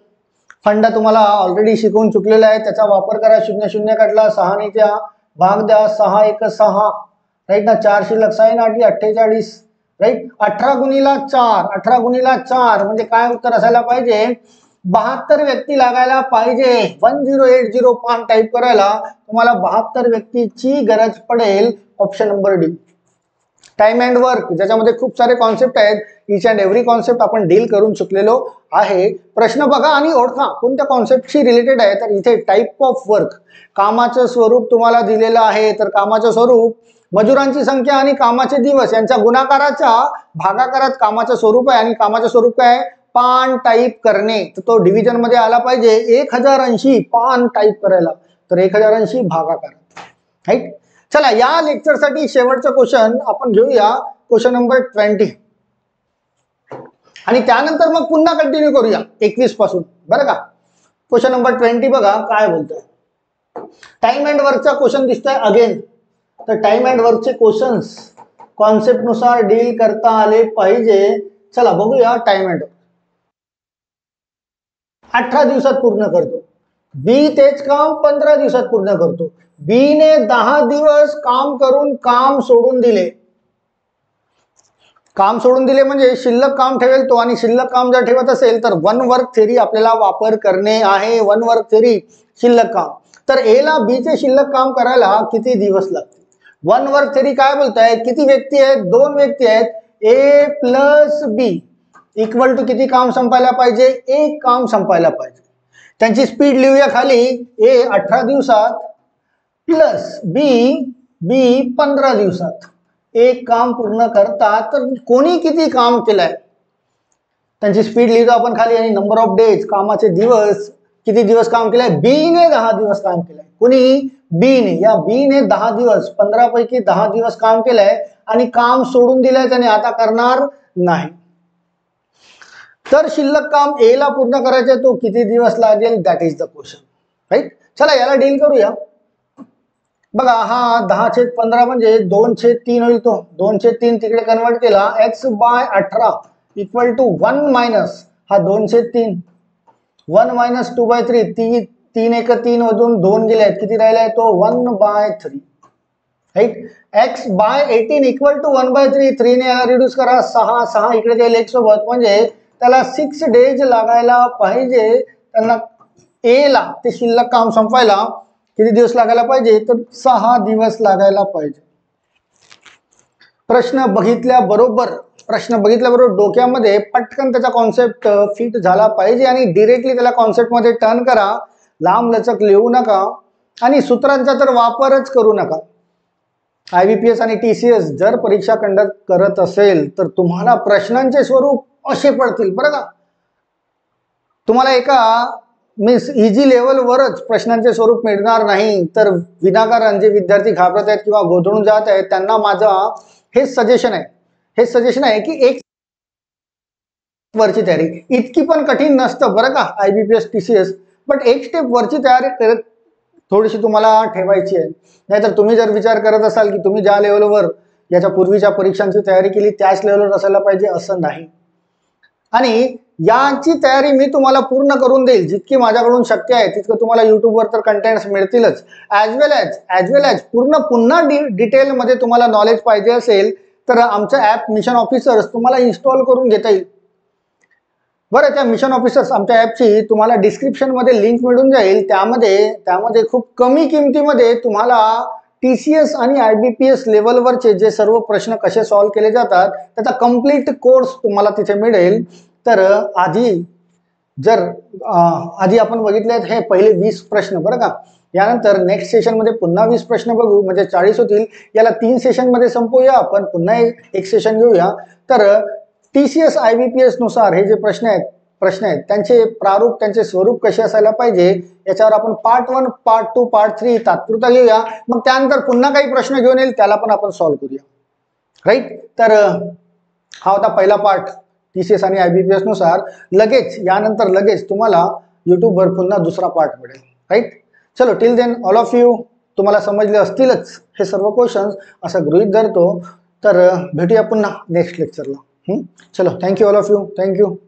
S1: फंडा तुम्हाला ऑलरेडी शिकवून चुकलेला आहे, त्याचा वापर करा. 0 0 काढला, 6 ने द्या, भाग द्या, 6 1 6, राईट ना. 4 शिल्लक 6 8 48, राईट. 18 गुणिला 4, 18 गुणिला 4 म्हणजे काय उत्तर असायला पाहिजे, 72 व्यक्ती लागायला पाहिजे. 1080 पान टाईप करायला तुम्हाला 72 व्यक्तीची गरज पडेल. Option number D. Time and work, ज्याच्यामध्ये खूप सारे कॉन्सेप्ट आहेत, इच अँड एव्हरी कॉन्सेप्ट आपण डील करून चुकलेलो आहे. प्रश्न बघा आणि ओळखा कोणत्या कॉन्सेप्टशी रिलेटेड आहे. तर इथे टाईप ऑफ वर्क, कामाचं स्वरूप तुम्हाला दिलेलं आहे. तर कामाचं स्वरूप मजुरांची संख्या आणि कामाचे दिवस यांच्या गुणाकाराच्या भागाकारात कामाचं स्वरूप आहे. आणि कामाचं स्वरूप काय, पान टाईप करणे. तर तो डिव्हिजन मध्ये आला पाहिजे. 1080 पान टाईप करायला, तर 1080 भागाकारात, राईट. चला, या लेक्चरसाठी शेवटचा क्वेश्चन आपण घेऊया, क्वेश्चन नंबर 20. आणि त्यानंतर मग पुन्हा कंटिन्यू करूया 21 पासून, बरं का. क्वेश्चन नंबर 20 बघा काय बोलतोय. टाइम अँड वर्कचा क्वेश्चन दिसतोय अगेन. तर टाइम अँड वर्कचे क्वेश्चन्स कॉन्सेप्ट नुसार डील करता आले पाहिजे. चला बघूया. टाइम अँड वर्क 18 दिवसात पूर्ण करतो. बी तेच काम 15 दिवसात पूर्ण करतो. बी ने 10 दिवस काम करून काम सोडून दिले. काम सोडून दिले म्हणजे शिल्लक काम ठेवेल तो, आणि शिल्लक काम जर ठेवत असेल तर वन वर्क थेरी आपल्याला वापर करणे आहे. वन वर्क थेरी, शिल्लक काम. तर ए ला बी चे शिल्लक काम करायला किती दिवस लागतील. वन वर्क थेरी काय बोलताय, किती व्यक्ती आहेत, 2 व्यक्ती आहेत. ए प्लस बी इक्वल टू किती काम संपायला पाहिजे, 1 काम संपायला पाहिजे. त्यांची स्पीड लिहूया खाली. ए 18 दिवसात प्लस बी 15 दिवसात 1 काम पूर्ण करतात. तर कोणी किती काम केलंय त्यांची स्पीड लिहितो आपण खाली. आणि नंबर ऑफ डेज, कामाचे दिवस, किती दिवस काम केलंय. बी ने 10 दिवस काम केलंय. कोणी, बी ने. या बी ने 10 दिवस, 15 पैकी 10 दिवस काम केलंय आणि काम सोडून दिलंय त्याने, आता करणार नाही. तर शिल्लक काम ए ला पूर्ण करायचे, तो किती दिवस लागेल, that is the question, right. चला याला डील करूया. बघा, हा 10/15 म्हणजे 2/3 होईल. तो 2/3 तिकडे कन्वर्ट केला, x/18 इक्वल टू 1 मायनस हा 2/3, 1 मायनस 2/3, 3 1 3 मधून 2 गेले आहेत, किती राहिलाय तो 1/3, राईट. x/18 इक्वल टू 1/3, 3 ने याला रिड्यूस करा, 6 इकडे जाईल एक सोबत, म्हणजे त्याला 6 डेज लागायला पाहिजे. त्यांना ए ला ते शिल्लक काम संपायला किती दिवस लागायला पाहिजे, तर 6 दिवस लागायला पाहिजे. प्रश्न बघितल्याबरोबर डोक्यामध्ये पटकन त्याचा कॉन्सेप्ट फिट झाला पाहिजे आणि डिरेक्टली त्याला कॉन्सेप्ट मध्ये टर्न करा. लांब लचक लिहू नका आणि सूत्रांचा तर वापरच करू नका. IBPS आणि TCS जर परीक्षा कंडक्ट करत असेल तर तुम्हाला प्रश्नांचे स्वरूप असे पडतील, बरं का. तुम्हाला एका मीन्स इझी लेवलवरच प्रश्नांचे स्वरूप मिळणार नाही. तर विनाकारण जे विद्यार्थी घाबरत आहेत किंवा गोंधळून जात आहेत त्यांना माझा हेच सजेशन आहे की एक वरची तयारी, इतकी पण कठीण नसतं बरं का IBPS TCS, बट एक स्टेप वरची तयारी करत थोडीशी तुम्हाला ठेवायची आहे. नाहीतर तुम्ही जर विचार करत असाल की तुम्ही ज्या लेवलवर याच्या पूर्वीच्या परीक्षांची तयारी केली त्याच लेवलवर असायला पाहिजे, असं नाही. आणि याची तयारी मी तुम्हाला पूर्ण करून देईल, जितकी माझ्याकडून शक्य आहे तितकं. तुम्हाला युट्यूबवर तर कंटेंट्स मिळतीलच, ॲज वेल ॲज पुन्हा डिटेलमध्ये तुम्हाला नॉलेज पाहिजे असेल तर आमचं ॲप मिशन ऑफिसर्स तुम्हाला इन्स्टॉल करून घेता येईल. बरं, त्या मिशन ऑफिसर्स आमच्या ॲपची तुम्हाला डिस्क्रिप्शनमध्ये लिंक मिळून जाईल. त्यामध्ये खूप कमी किमतीमध्ये तुम्हाला TCS आणि IBPS लेवलवरचे जे सर्व प्रश्न कसे सॉल्व्ह केले जातात त्याचा कम्प्लीट कोर्स तुम्हाला तिथे मिळेल. तर आधी आपण बघितले हे पहिले 20 प्रश्न, बरं का. यानंतर नेक्स्ट सेशनमध्ये पुन्हा 20 प्रश्न बघू, म्हणजे 40 होतील. याला 3 सेशनमध्ये संपवूया आपण, पुन्हा एक सेशन घेऊया. तर TCS IBPS नुसार हे जे प्रश्न आहेत त्यांचे प्रारूप, त्यांचे स्वरूप कसे असायला पाहिजे याच्यावर आपण पार्ट 1, पार्ट 2, पार्ट 3 तात्पुरता घेऊया. मग त्यानंतर पुन्हा काही प्रश्न घेऊन येईल, त्याला पण आपण सॉल्व्ह करूया, राईट. तर हा होता पहिला पार्ट TCS आणि IBPS नुसार. यानंतर लगेच तुम्हाला युट्यूबवर पुन्हा दुसरा पार्ट मिळेल, राईट. चलो, till then all of you तुम्हाला समजले असतीलच हे सर्व क्वेश्चन्स, असं गृहीत धरतो. तर भेटूया पुन्हा नेक्स्ट लेक्चरला. चलो, thank you all of you, thank you.